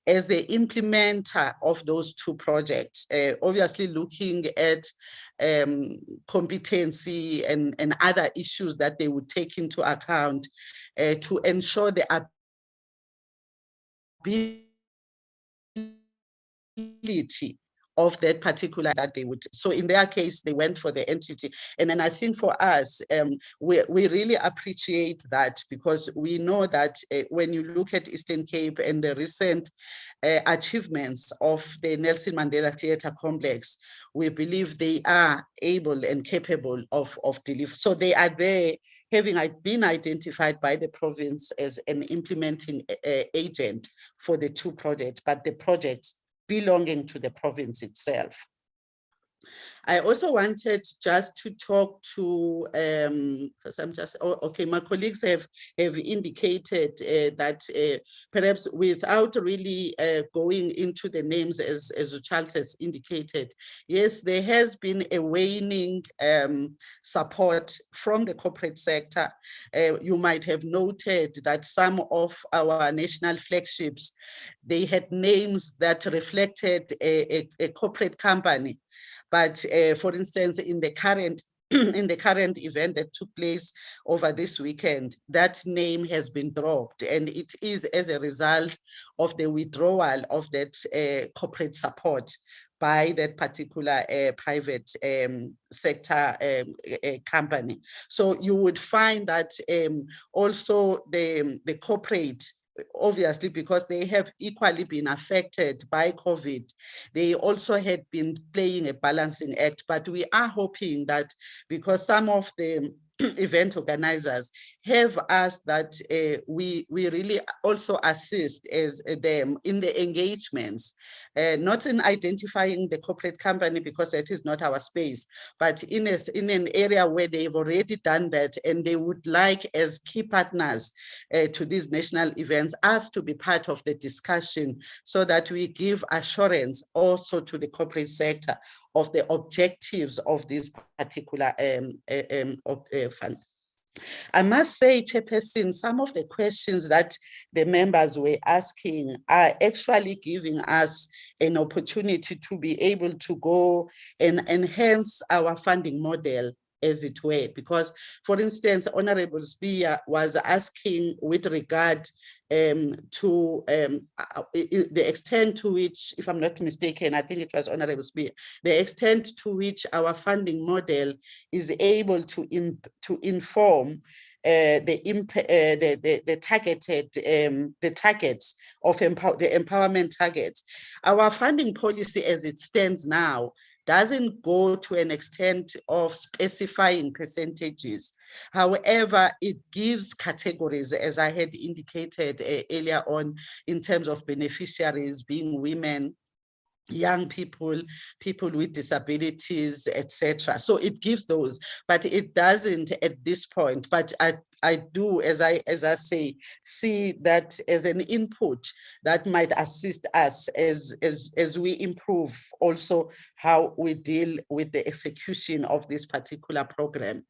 as the implementer of those two projects, obviously looking at competency and other issues that they would take into account to ensure the ability of that particular that they would. So in their case, they went for the entity. And then I think for us, we really appreciate that, because we know that when you look at Eastern Cape and the recent achievements of the Nelson Mandela Theatre Complex, we believe they are able and capable of delivery. So they are there, having been identified by the province as an implementing agent for the two projects, but the projects belonging to the province itself. I also wanted just to talk to, because I'm just, okay, my colleagues have indicated that perhaps without really going into the names as Charles has indicated, yes, there has been a waning support from the corporate sector. You might have noted that some of our national flagships, they had names that reflected a corporate company. But for instance, in the current event that took place over this weekend, that name has been dropped, and it is as a result of the withdrawal of that corporate support by that particular private sector company. So you would find that also the corporate, obviously, because they have equally been affected by COVID, they also had been playing a balancing act. But we are hoping that, because some of the event organizers have asked that we really also assist as them in the engagements, not in identifying the corporate company, because that is not our space, but in an area where they've already done that, and they would like, as key partners to these national events, us to be part of the discussion, so that we give assurance also to the corporate sector of the objectives of this particular fund. I must say, Chairperson, some of the questions that the members were asking are actually giving us an opportunity to be able to go and enhance our funding model as it were, because, for instance, Honorable Spear was asking with regard to the extent to which, if I'm not mistaken, I think it was Honorable Spear, the extent to which our funding model is able to inform the targets of the empowerment targets. Our funding policy as it stands now doesn't go to an extent of specifying percentages. However, it gives categories, as I had indicated earlier on, in terms of beneficiaries being women, young people, people with disabilities, etc. So it gives those, but it doesn't at this point. But I do, as I say, see that as an input that might assist us as we improve also how we deal with the execution of this particular program.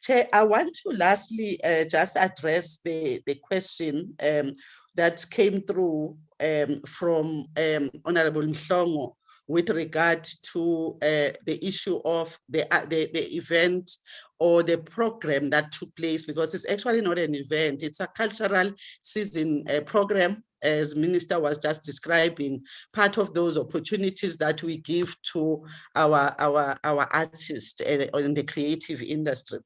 Chair, I want to lastly just address the question that came through from Honorable Mhlongo with regard to the issue of the event or the program that took place, because it's actually not an event, it's a cultural season program, as Minister was just describing, part of those opportunities that we give to our artists in the creative industry.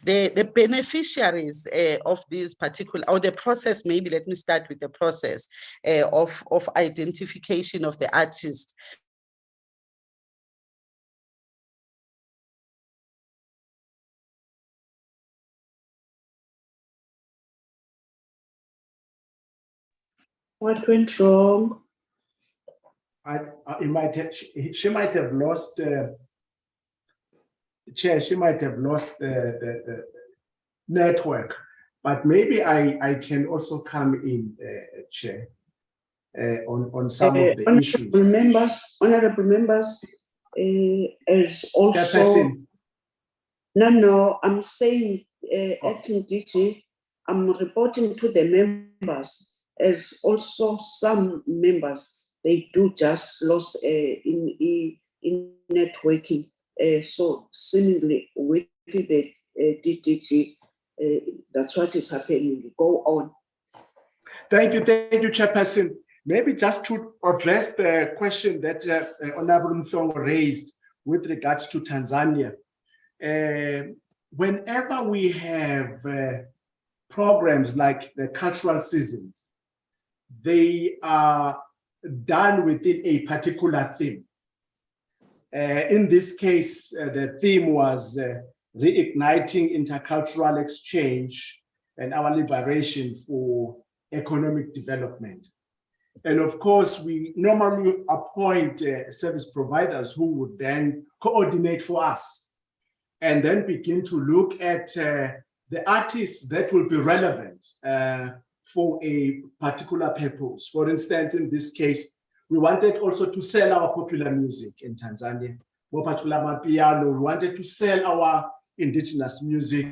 The beneficiaries of this particular, or the process, maybe let me start with the process of identification of the artist. What went wrong? She might have lost. Chair, she might have lost the network, but maybe I can also come in, Chair, on some of the issues. Honorable members, as also. No, I'm saying, acting DG, I'm reporting to the members, as also some members, they do just lose in networking. So seemingly with the DTG, that's what is happening. Go on. Thank you, Chairperson. Maybe just to address the question that Honorable Mhlongo raised with regards to Tanzania. Whenever we have programs like the cultural seasons, they are done within a particular theme. In this case, the theme was reigniting intercultural exchange and our liberation for economic development. And of course, we normally appoint service providers who would then coordinate for us and then begin to look at the artists that will be relevant for a particular purpose. For instance, in this case, we wanted also to sell our popular music in Tanzania, more particularly piano. We wanted to sell our indigenous music.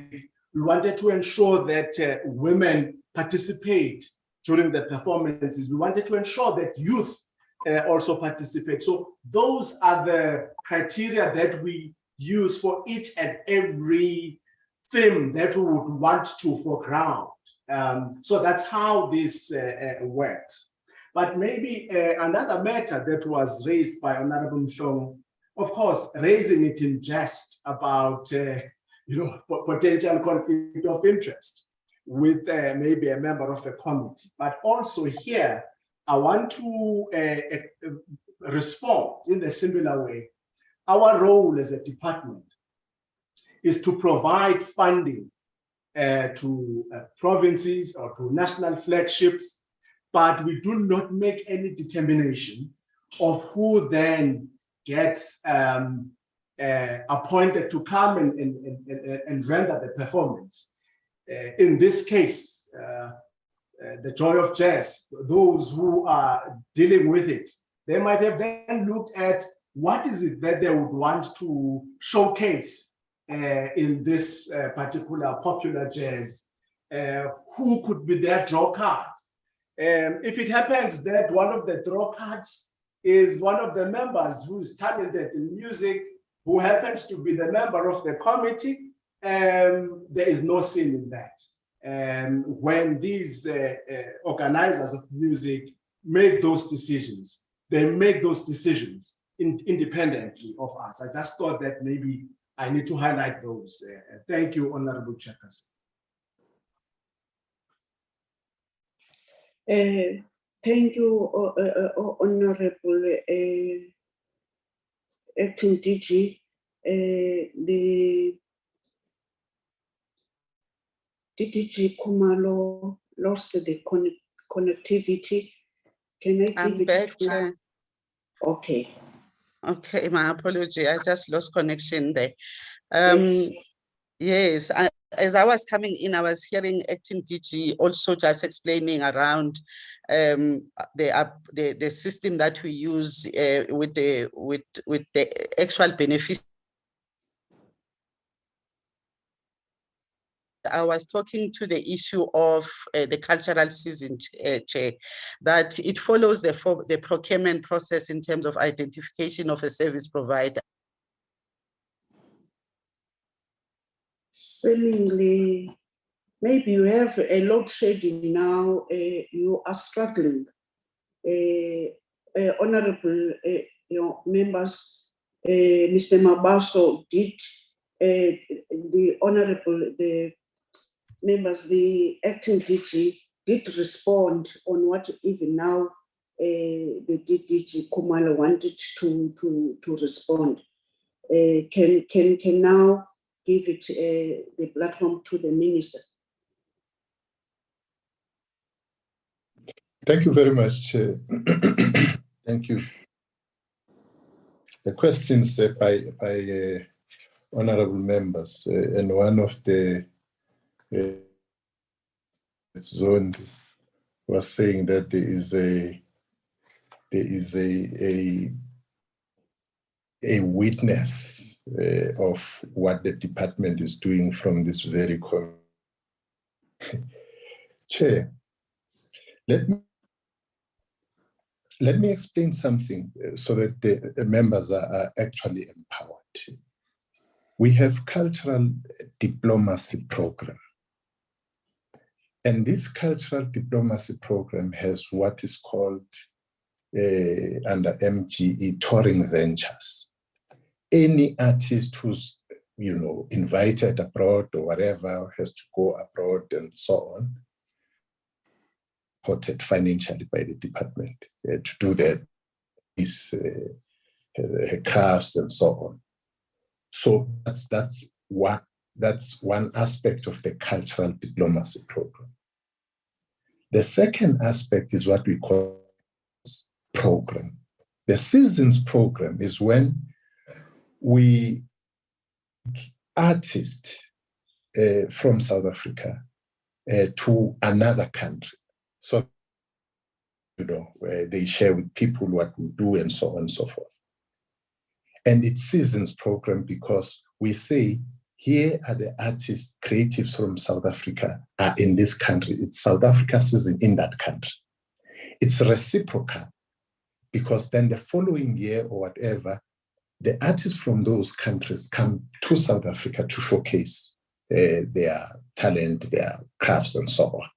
We wanted to ensure that women participate during the performances. We wanted to ensure that youth also participate. So those are the criteria that we use for each and every theme that we would want to foreground. So that's how this works. But maybe another matter that was raised by Honorable Mhlongo, of course, raising it in jest about potential conflict of interest with maybe a member of a committee. But also here, I want to respond in a similar way. Our role as a department is to provide funding to provinces or to national flagships, but we do not make any determination of who then gets appointed to come and render the performance. In this case, the Joy of Jazz, those who are dealing with it, they might have then looked at what is it that they would want to showcase in this particular popular jazz, who could be their draw card. If it happens that one of the draw cards is one of the members who's talented in music, who happens to be the member of the committee, there is no sin in that. When these organizers of music make those decisions, they make those decisions independently of us. I just thought that maybe I need to highlight those. Thank you, Honorable Chairperson. Thank you, Honorable Acting DG. The DDG Kumalo lost the connectivity. Can I I'm give back, it to Chair. Okay. Okay, my apology. I just lost connection there. Yes. Yes, as I was coming in, I was hearing Acting DG also just explaining around the system that we use with the actual benefit. I was talking to the issue of the cultural season, Chair, that it follows the procurement process in terms of identification of a service provider. Seemingly, maybe you have a load shedding now, you are struggling. Honorable members, Mr. Mabaso did, the members, the acting DG did respond on what even now the DG Kumalo wanted to respond. Can now give it the platform to the minister. Thank you very much. Thank you. The questions by honorable members, and one of the zone was saying that there is a witness of what the department is doing from this very Chair. Let me explain something so that the members are actually empowered. We have cultural diplomacy program. And this cultural diplomacy program has what is called under MGE touring ventures. Any artist who's invited abroad or whatever has to go abroad and so on, supported financially by the department to do that, crafts and so on. So that's one aspect of the cultural diplomacy program. The second aspect is what we call program. The seasons program is when we artists from South Africa to another country. So, where they share with people what we do and so on and so forth. And it's seasons program because we say, here are the artists, creatives from South Africa are in this country. It's South Africa season in that country. It's reciprocal because then the following year or whatever, the artists from those countries come to South Africa to showcase their talent, their crafts and so on.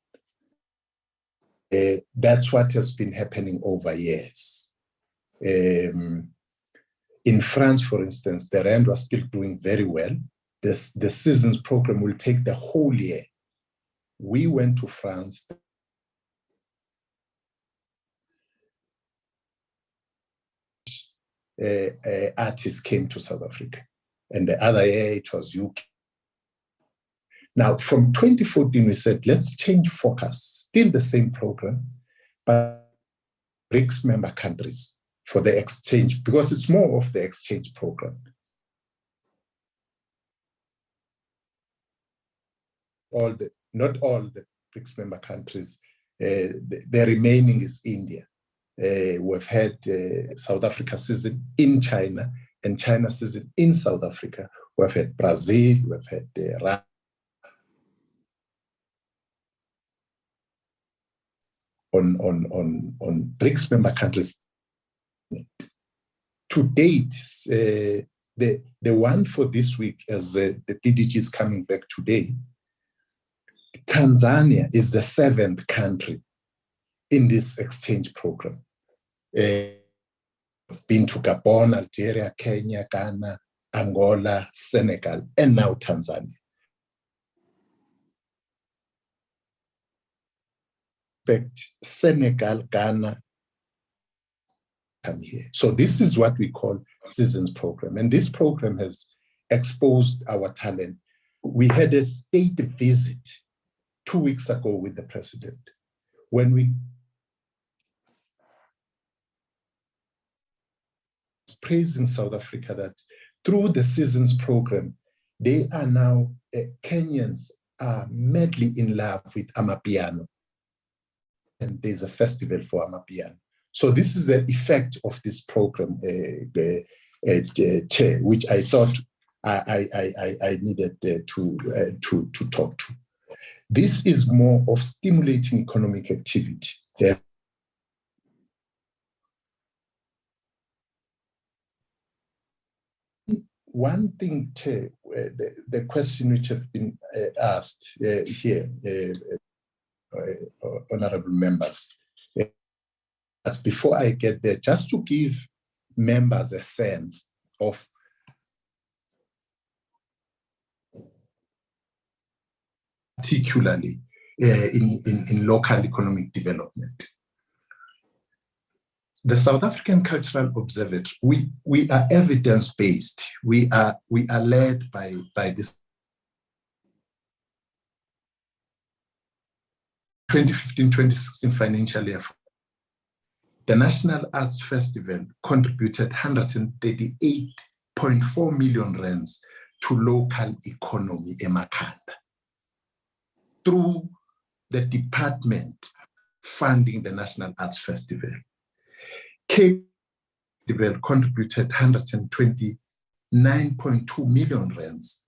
That's what has been happening over years. In France, for instance, the Rand was still doing very well. The seasons program will take the whole year. We went to France. Artists came to South Africa. And the other year it was UK. Now, from 2014, we said, let's change focus. Still the same program, but BRICS member countries for the exchange, because it's more of the exchange program. Not all the BRICS member countries, the remaining is India. We've had South Africa season in China and China season in South Africa. We've had Brazil, we've had Russia. On BRICS member countries. To date, the one for this week, as the DDG is coming back today, Tanzania is the 7th country in this exchange program. I've been to Gabon, Algeria, Kenya, Ghana, Angola, Senegal, and now Tanzania. Senegal, Ghana come here. So this is what we call Citizens Program. And this program has exposed our talent. We had a state visit 2 weeks ago with the president, when we praising South Africa that through the Citizens Program, they are now, Kenyans are madly in love with Amapiano. And there's a festival for Amapiano. So this is the effect of this program, Chair, which I thought I needed to talk to. This is more of stimulating economic activity. One thing, Chair, the question which have been asked here, honorable members, but before I get there, just to give members a sense of particularly in local economic development. The South African Cultural Observatory, we are evidence-based. We are led by this 2015-2016 financial year. The National Arts Festival contributed 138.4 million rands to local economy eMakhanda through the department funding the National Arts Festival. Cape Festival contributed 129.2 million rands.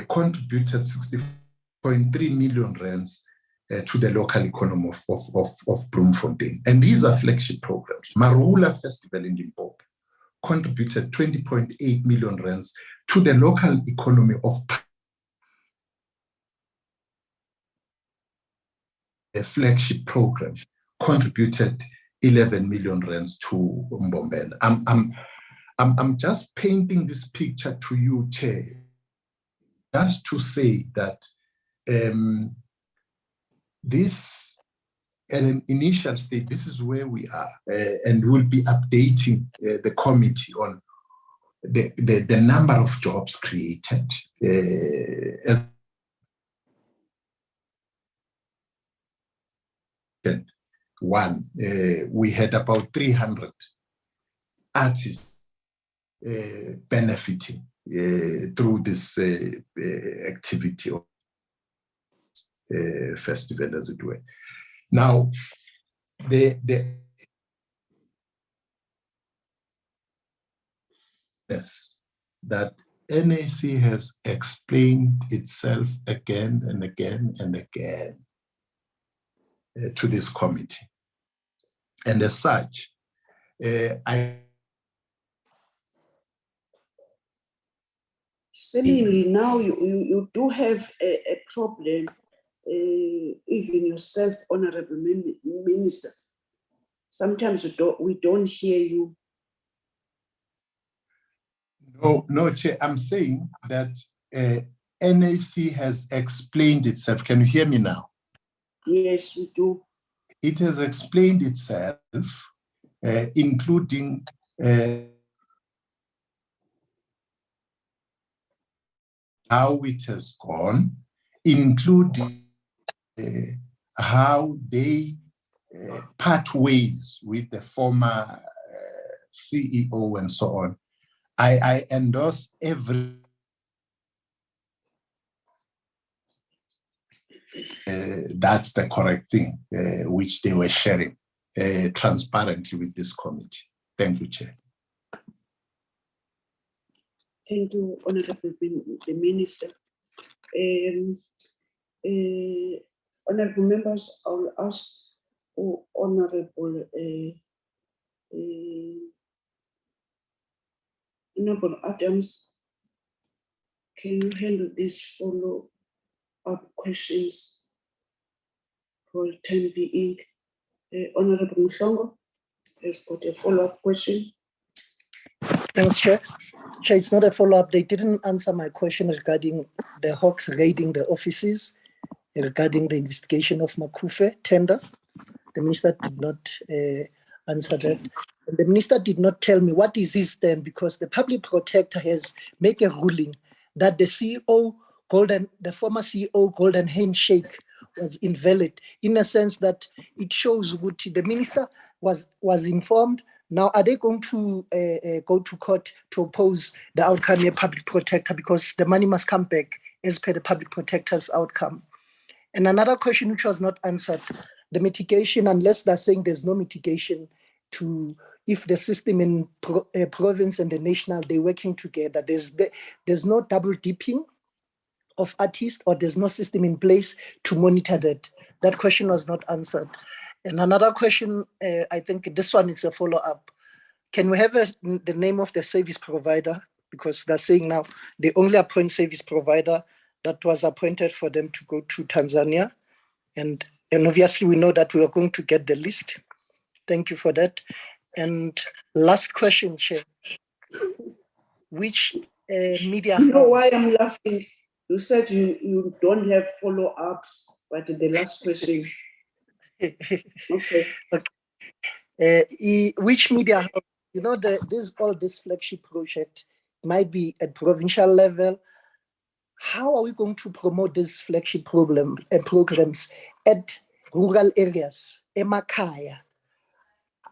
Contributed 60.3 million rands to the local economy of Bloemfontein. And these are flagship programs. Marula Festival in Limpopo contributed 20.8 million rands to the local economy of a flagship program, contributed 11 million rands to Mbombela. I'm just painting this picture to you, Chair, just to say that this, at an initial stage, this is where we are, and we'll be updating the committee on the number of jobs created. We had about 300 artists benefiting through this activity of festival, as it were. Now, yes, that NAC has explained itself again and again and again to this committee. And as such, seemingly now you do have a problem, even yourself, Honorable Minister. Sometimes we don't hear you. No, Chair, I'm saying that NAC has explained itself. Can you hear me now? Yes, we do. It has explained itself, including how it has gone, including how they part ways with the former CEO and so on. I endorse every that's the correct thing, which they were sharing transparently with this committee. Thank you, Chair. Thank you, Honorable the Minister. Honorable members, I will ask Honorable Honorable Adams, can you handle these follow-up questions for the time being? Honorable Mhlongo has got a follow-up question. Thanks, Chair. Chair, it's not a follow-up. They didn't answer my question regarding the Hawks raiding the offices, regarding the investigation of Makufe tender. The minister did not answer that. And the minister did not tell me what is his stand, because the public protector has made a ruling that the former CEO Golden Handshake was invalid, in a sense that it shows what the minister was informed. Now, are they going to go to court to oppose the outcome of public protector, because the money must come back as per the public protector's outcome? And another question which was not answered, the mitigation, unless they're saying there's no mitigation to, if the system in province and the national, they're working together, there's no double dipping of artists, or there's no system in place to monitor that. That question was not answered. And another question, I think this one is a follow-up. Can we have the name of the service provider? Because they're saying now they only appoint service provider that was appointed for them to go to Tanzania. And obviously we know that we are going to get the list. Thank you for that. And last question, Chair. Which media You know house? why I'm laughing? You said you don't have follow-ups, but the last question. Okay. Which media house? You know, this flagship project might be at provincial level. How are we going to promote this flagship programs at rural areas, emakhaya?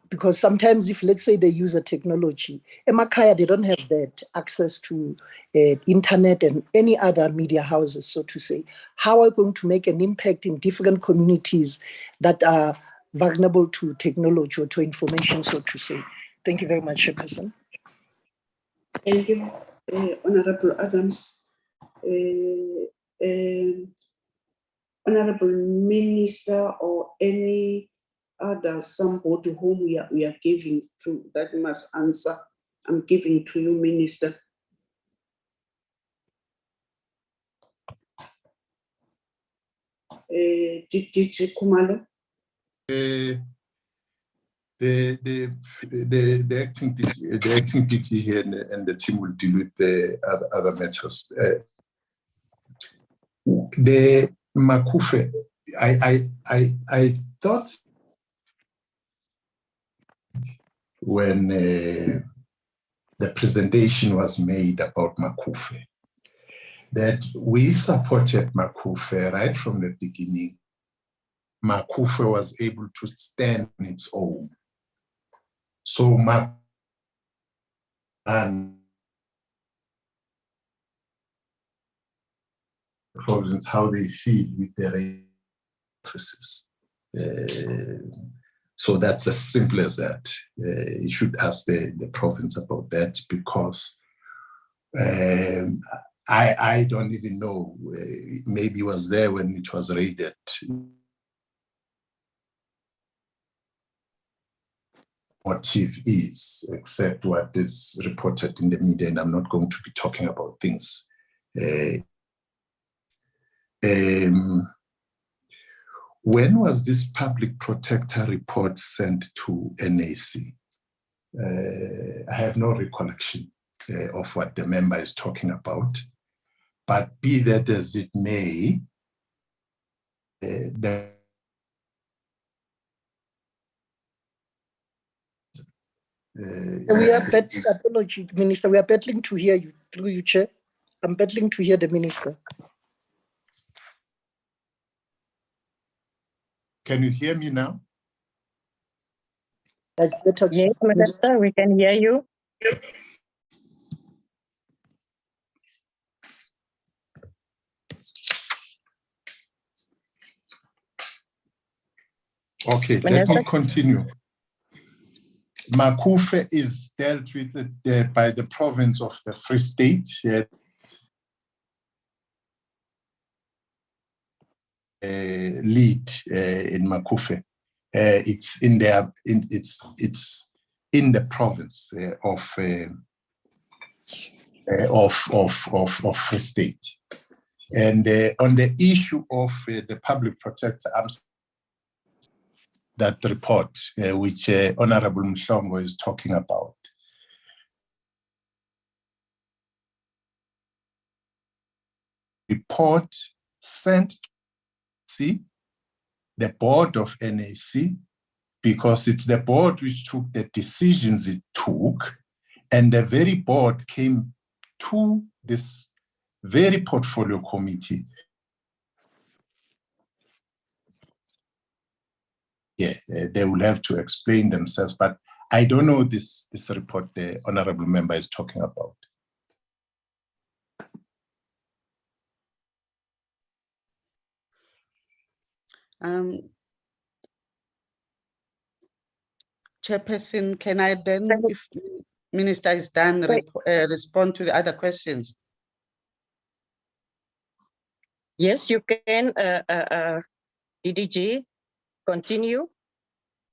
Because sometimes if, let's say, they use a technology, emakhaya, they don't have that access to internet and any other media houses, so to say. How are we going to make an impact in different communities that are vulnerable to technology or to information, so to say? Thank you very much, Chairperson. Thank you, Honorable Adams. Honorable Minister, or any other somebody whom we are giving to that must answer. I'm giving to you, Minister. DG Kumalo. The acting DG here and the team will deal with the other matters. The Makufe, I thought when the presentation was made about Makufe that we supported Makufe right from the beginning. Makufe was able to stand on its own. So province, how they feel with their offices. So that's as simple as that. You should ask the province about that, because I don't even know. Maybe it was there when it was raided. Motive is, except what is reported in the media, and I'm not going to be talking about things. When was this public protector report sent to NAC? I have no recollection of what the member is talking about, but be that as it may, We are battling, apology, Minister, we are battling to hear you, through you, Chair. I'm battling to hear the Minister. Can you hear me now? That's better. Yes, Minister, we can hear you. Okay, Minister, let me continue. Makufe is dealt with by the province of the Free State. Lead in Makufe. It's in their it's in the province of Free State. And on the issue of the public protector, that report which Honorable Mhlongo is talking about. Report sent to the board of NAC, because it's the board which took the decisions it took, and the very board came to this very portfolio committee. Yeah, they will have to explain themselves, but I don't know this report the honorable member is talking about. Chairperson, can I then, if Minister is done, respond to the other questions? Yes, you can, DDG, continue.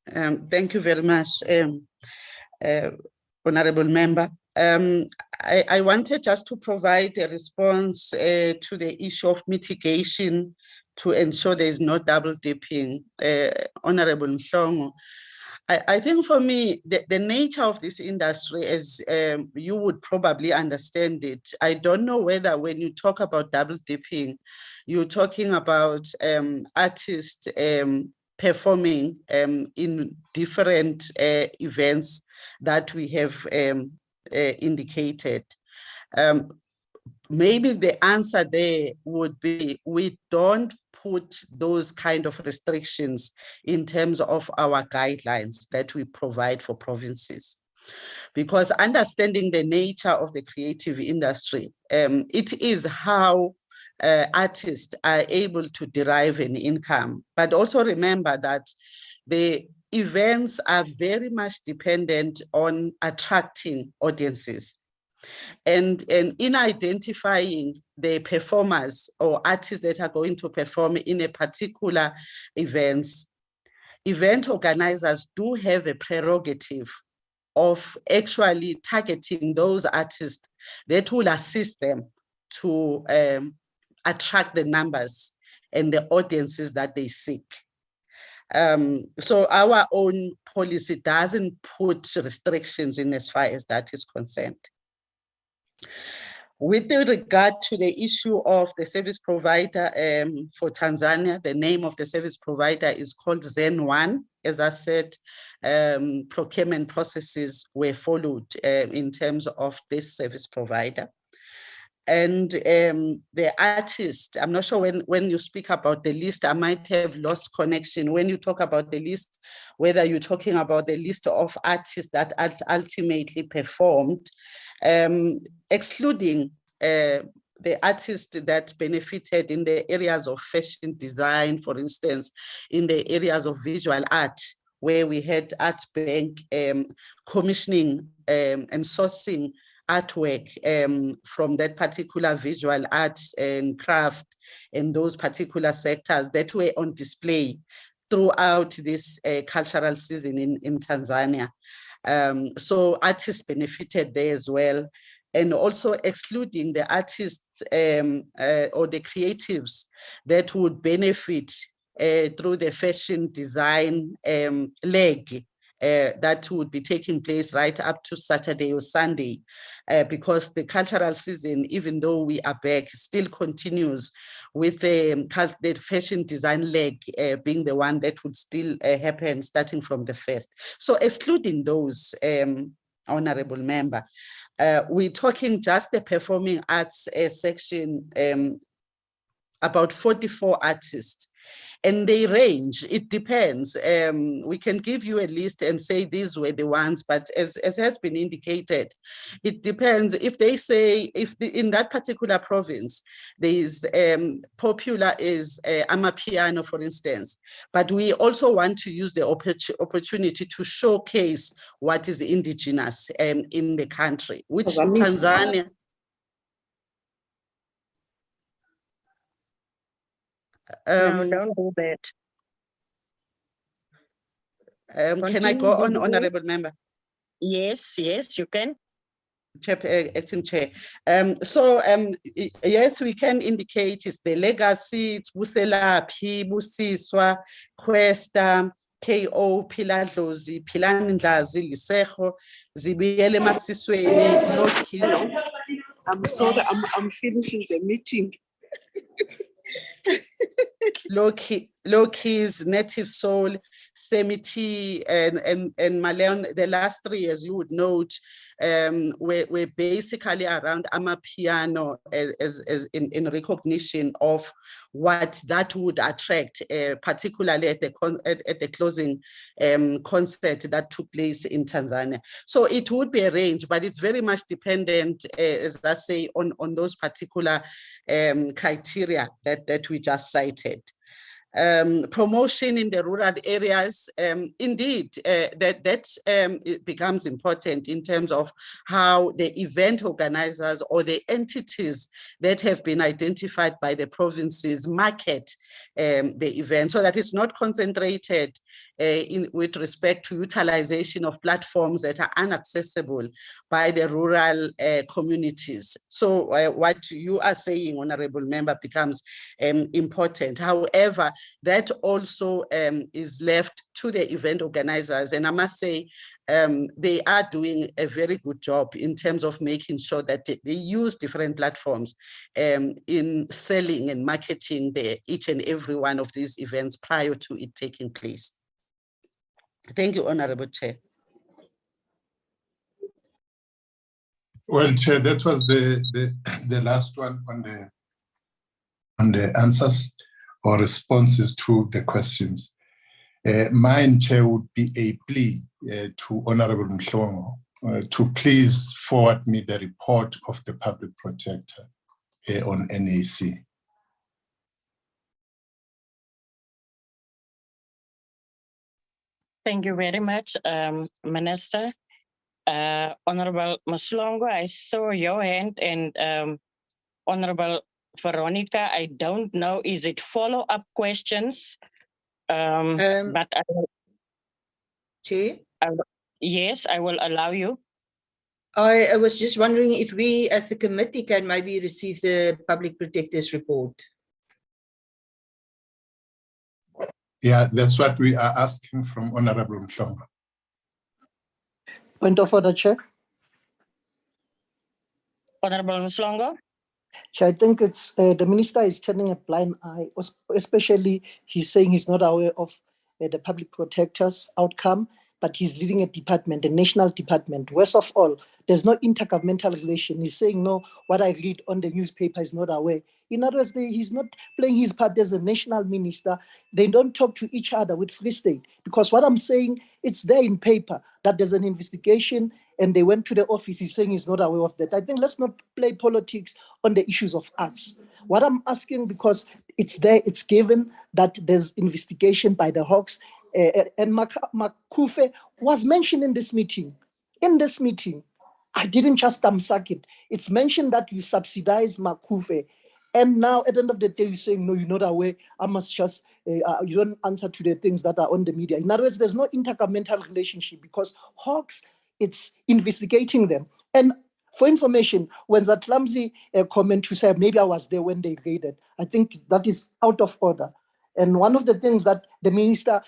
Thank you very much, Honorable Member. I wanted just to provide a response to the issue of mitigation to ensure there is no double dipping. Honorable Mhlongo, I think for me, the nature of this industry, as you would probably understand it, I don't know whether when you talk about double dipping, you're talking about artists performing in different events that we have indicated. Maybe the answer there would be, we don't put those kind of restrictions in terms of our guidelines that we provide for provinces. Because understanding the nature of the creative industry, it is how artists are able to derive an income. But also remember that the events are very much dependent on attracting audiences. And in identifying the performers or artists that are going to perform in a particular event organizers do have a prerogative of actually targeting those artists that will assist them to attract the numbers and the audiences that they seek. So our own policy doesn't put restrictions in as far as that is concerned. With regard to the issue of the service provider for Tanzania, the name of the service provider is called Zen1. As I said, procurement processes were followed in terms of this service provider. And the artist, I'm not sure when you speak about the list, I might have lost connection. When you talk about the list, whether you're talking about the list of artists that ultimately performed, excluding the artists that benefited in the areas of fashion design, for instance, in the areas of visual art, where we had Art Bank commissioning and sourcing artwork from that particular visual art and craft and those particular sectors that were on display throughout this cultural season in Tanzania. So artists benefited there as well. And also excluding the artists or the creatives that would benefit through the fashion design leg that would be taking place right up to Saturday or Sunday, because the cultural season, even though we are back, still continues with the fashion design leg being the one that would still happen starting from the 1st. So excluding those, Honorable Member, we're talking just the performing arts section, about 44 artists. And they range, it depends. We can give you a list and say these were the ones, but as has been indicated, it depends. If they say, in that particular province, there is popular is Amapiano, for instance, but we also want to use the opportunity to showcase what is indigenous in the country, which Tanzania. No, don't do that. Can I go on, Honorable Member? Yes, you can. Acting Chair. Yes, we can indicate it's the legacy, it's Buselaphi, Busiswa, Questa, KO, Piladlozi, Pilan Ndlazi, Lisejo, Zibiyele Masisweni, Lokis. I'm sorry, I'm finishing the meeting. Lokis, Native Soul, Semiti, and Maleon. The last 3 years, you would note, we're basically around Amapiano as in recognition of what that would attract, particularly at the closing concert that took place in Tanzania. So it would be arranged, but it's very much dependent, as I say, on those particular criteria that we just cited. Promotion in the rural areas, indeed, it becomes important in terms of how the event organizers or the entities that have been identified by the provinces market the event, so that it's not concentrated with respect to utilization of platforms that are inaccessible by the rural communities. So what you are saying, Honorable Member, becomes important. However, that also is left to the event organizers. And I must say, they are doing a very good job in terms of making sure that they use different platforms in selling and marketing each and every one of these events prior to it taking place. Thank you, Honorable Chair. Well, Chair, that was the last one on the answers or responses to the questions. Mine, Chair, would be a plea to Honorable Mhlongo to please forward me the report of the Public Protector on NAC. Thank you very much, Minister. Honorable Mhlongo, I saw your hand, and Honorable Veronica, I don't know, is it follow-up questions? But I will, Chair? yes, I will allow you. I was just wondering if we as the committee can maybe receive the Public Protector's report. Yeah, that's what we are asking from Honorable Mhlongo. Point of order, Chair. Honorable Mhlongo. Chair, I think it's the minister is turning a blind eye, especially he's saying he's not aware of the Public Protector's outcome, but he's leading a department, a national department. Worst of all, there's no intergovernmental relation. He's saying, no, what I read on the newspaper is not aware. In other words, he's not playing his part as a national minister. They don't talk to each other with Free State, because what I'm saying, it's there in paper that there's an investigation and they went to the office. He's saying he's not aware of that. I think let's not play politics on the issues of arts. What I'm asking, because it's there, it's given that there's investigation by the Hawks, and Makufe was mentioned in this meeting. In this meeting, I didn't just suck it. It's mentioned that you subsidize Makufe. And now at the end of the day, you're saying, no, you're not aware. I must just, you don't answer to the things that are on the media. In other words, there's no intergovernmental relationship because Hawks, it's investigating them. And for information, when that clumsy comment to say, maybe I was there when they raided, I think that is out of order. And one of the things that the minister,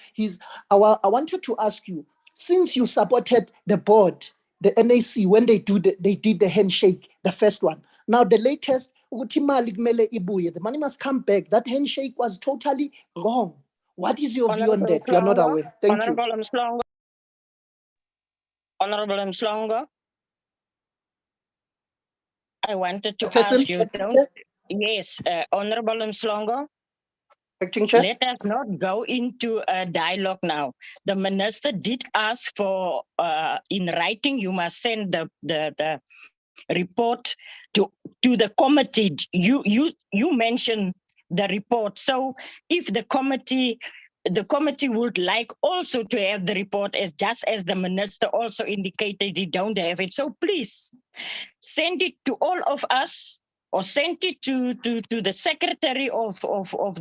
I wanted to ask you, since you supported the board, the NAC, when they did the handshake, the first one, now the latest, the money must come back. That handshake was totally wrong. What is your view on that? You are not aware. Thank you. Honorable Mhlongo, I wanted to ask you, yes, Honorable Mhlongo, let us not go into a dialogue now. The minister did ask for, in writing, you must send the report to the committee. You mentioned the report. So if the committee would like also to have the report, as just as the minister also indicated he don't have it. So please send it to all of us or send it to the secretary of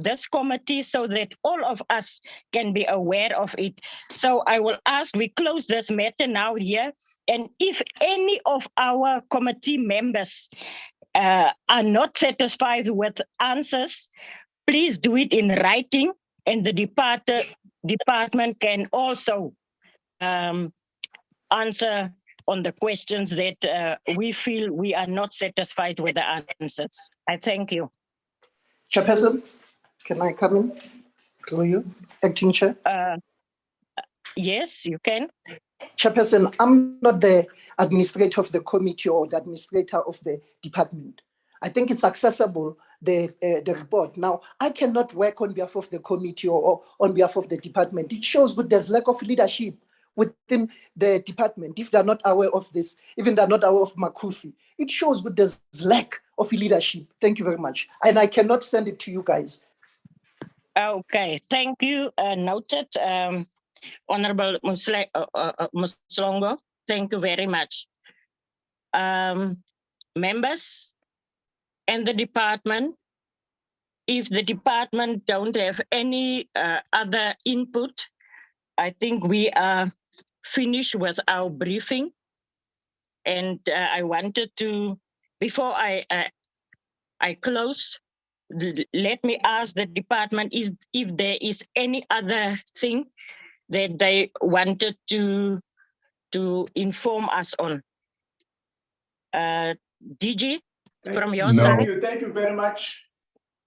this committee so that all of us can be aware of it. So I will ask, we close this matter now here. And if any of our committee members are not satisfied with answers, please do it in writing, and the department can also answer on the questions that we feel we are not satisfied with the answers. I thank you. Chairperson, can I come in through you, Acting Chair? Yes, you can. Chairperson, I'm not the administrator of the committee or the administrator of the department. I think it's accessible, the report. Now, I cannot work on behalf of the committee or on behalf of the department. It shows that there's lack of leadership within the department. If they're not aware of this, even they're not aware of Makufi, it shows that there's lack of leadership. Thank you very much. And I cannot send it to you guys. Okay, thank you. Noted. Honorable Muslongo, thank you very much. Members and the department, if the department don't have any other input, I think we are finished with our briefing. And I wanted to, before I close, let me ask the department if there is any other thing that they wanted to inform us on. DG, from your side. Thank you very much.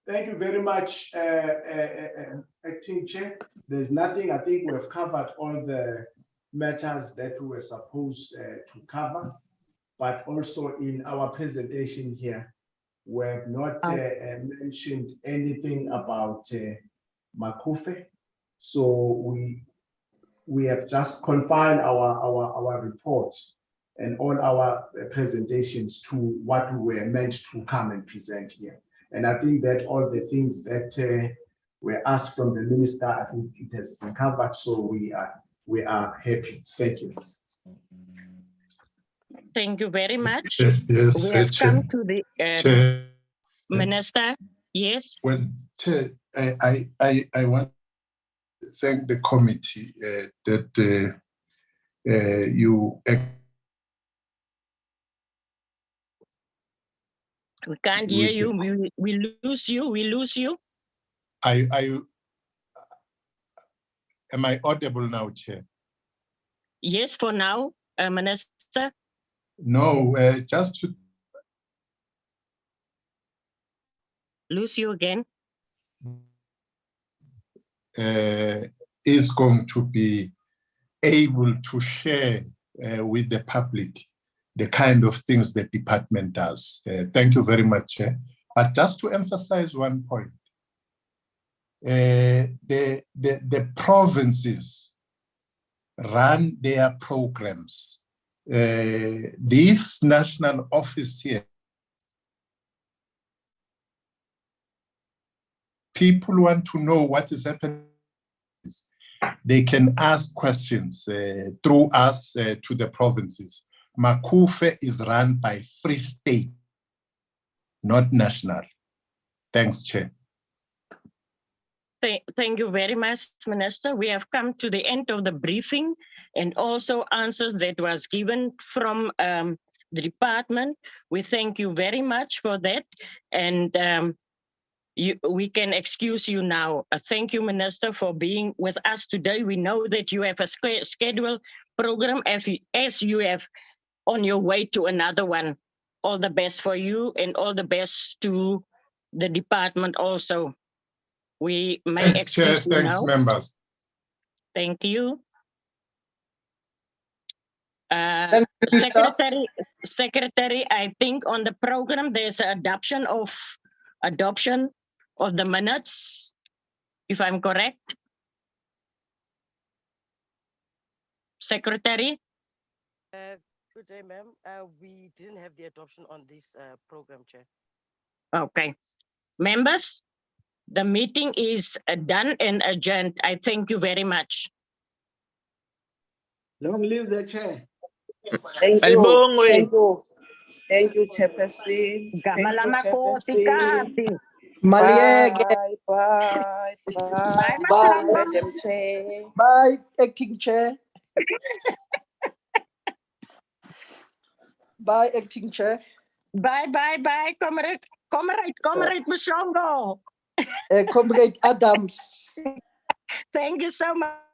Thank you very much, Acting Chair. There's nothing. I think we have covered all the matters that we were supposed to cover, but also in our presentation here, we have not mentioned anything about Makufe. So we have just confined our report and all our presentations to what we were meant to come and present here. And I think that all the things that were asked from the minister, I think it has been covered. So we are happy. Thank you. Thank you very much. Yes, we have Chair. come to the Chair. Minister. Yes. Well, Chair, I want to thank the committee that you. We can't hear you. We lose you. We lose you. Am I audible now, Chair? Yes, for now, Minister. No, just to lose you again. Is going to be able to share with the public the kind of things the department does. Thank you very much, Chair. But just to emphasize one point, the provinces run their programs. This national office here, people want to know what is happening. They can ask questions through us to the provinces. Makufe is run by Free State, not national. Thanks, Chair. Thank you very much, Minister. We have come to the end of the briefing and also answers that was given from the department. We thank you very much for that. And we can excuse you now. Thank you, Minister, for being with us today. We know that you have a scheduled program as you have on your way to another one. All the best for you and all the best to the department also. We may excuse you now. Thanks, members. Thank you. Secretary, I think on the program there's an adoption of the minutes, if I'm correct. Secretary. Good day, ma'am. We didn't have the adoption on this program, Chair. Okay. Members, the meeting is done and adjourned. I thank you very much. Long live the Chair. Thank you. Thank you. Thank you, Chairperson. Gama Thank you, lama kosi Chairperson. kasi. Maliege. Bye. Bye, Mas Bye. Lambo. Madam Chair. Bye, Acting Chair. Bye, Acting Chair. Bye, Comrade Musongo. Comrade Adams. Thank you so much.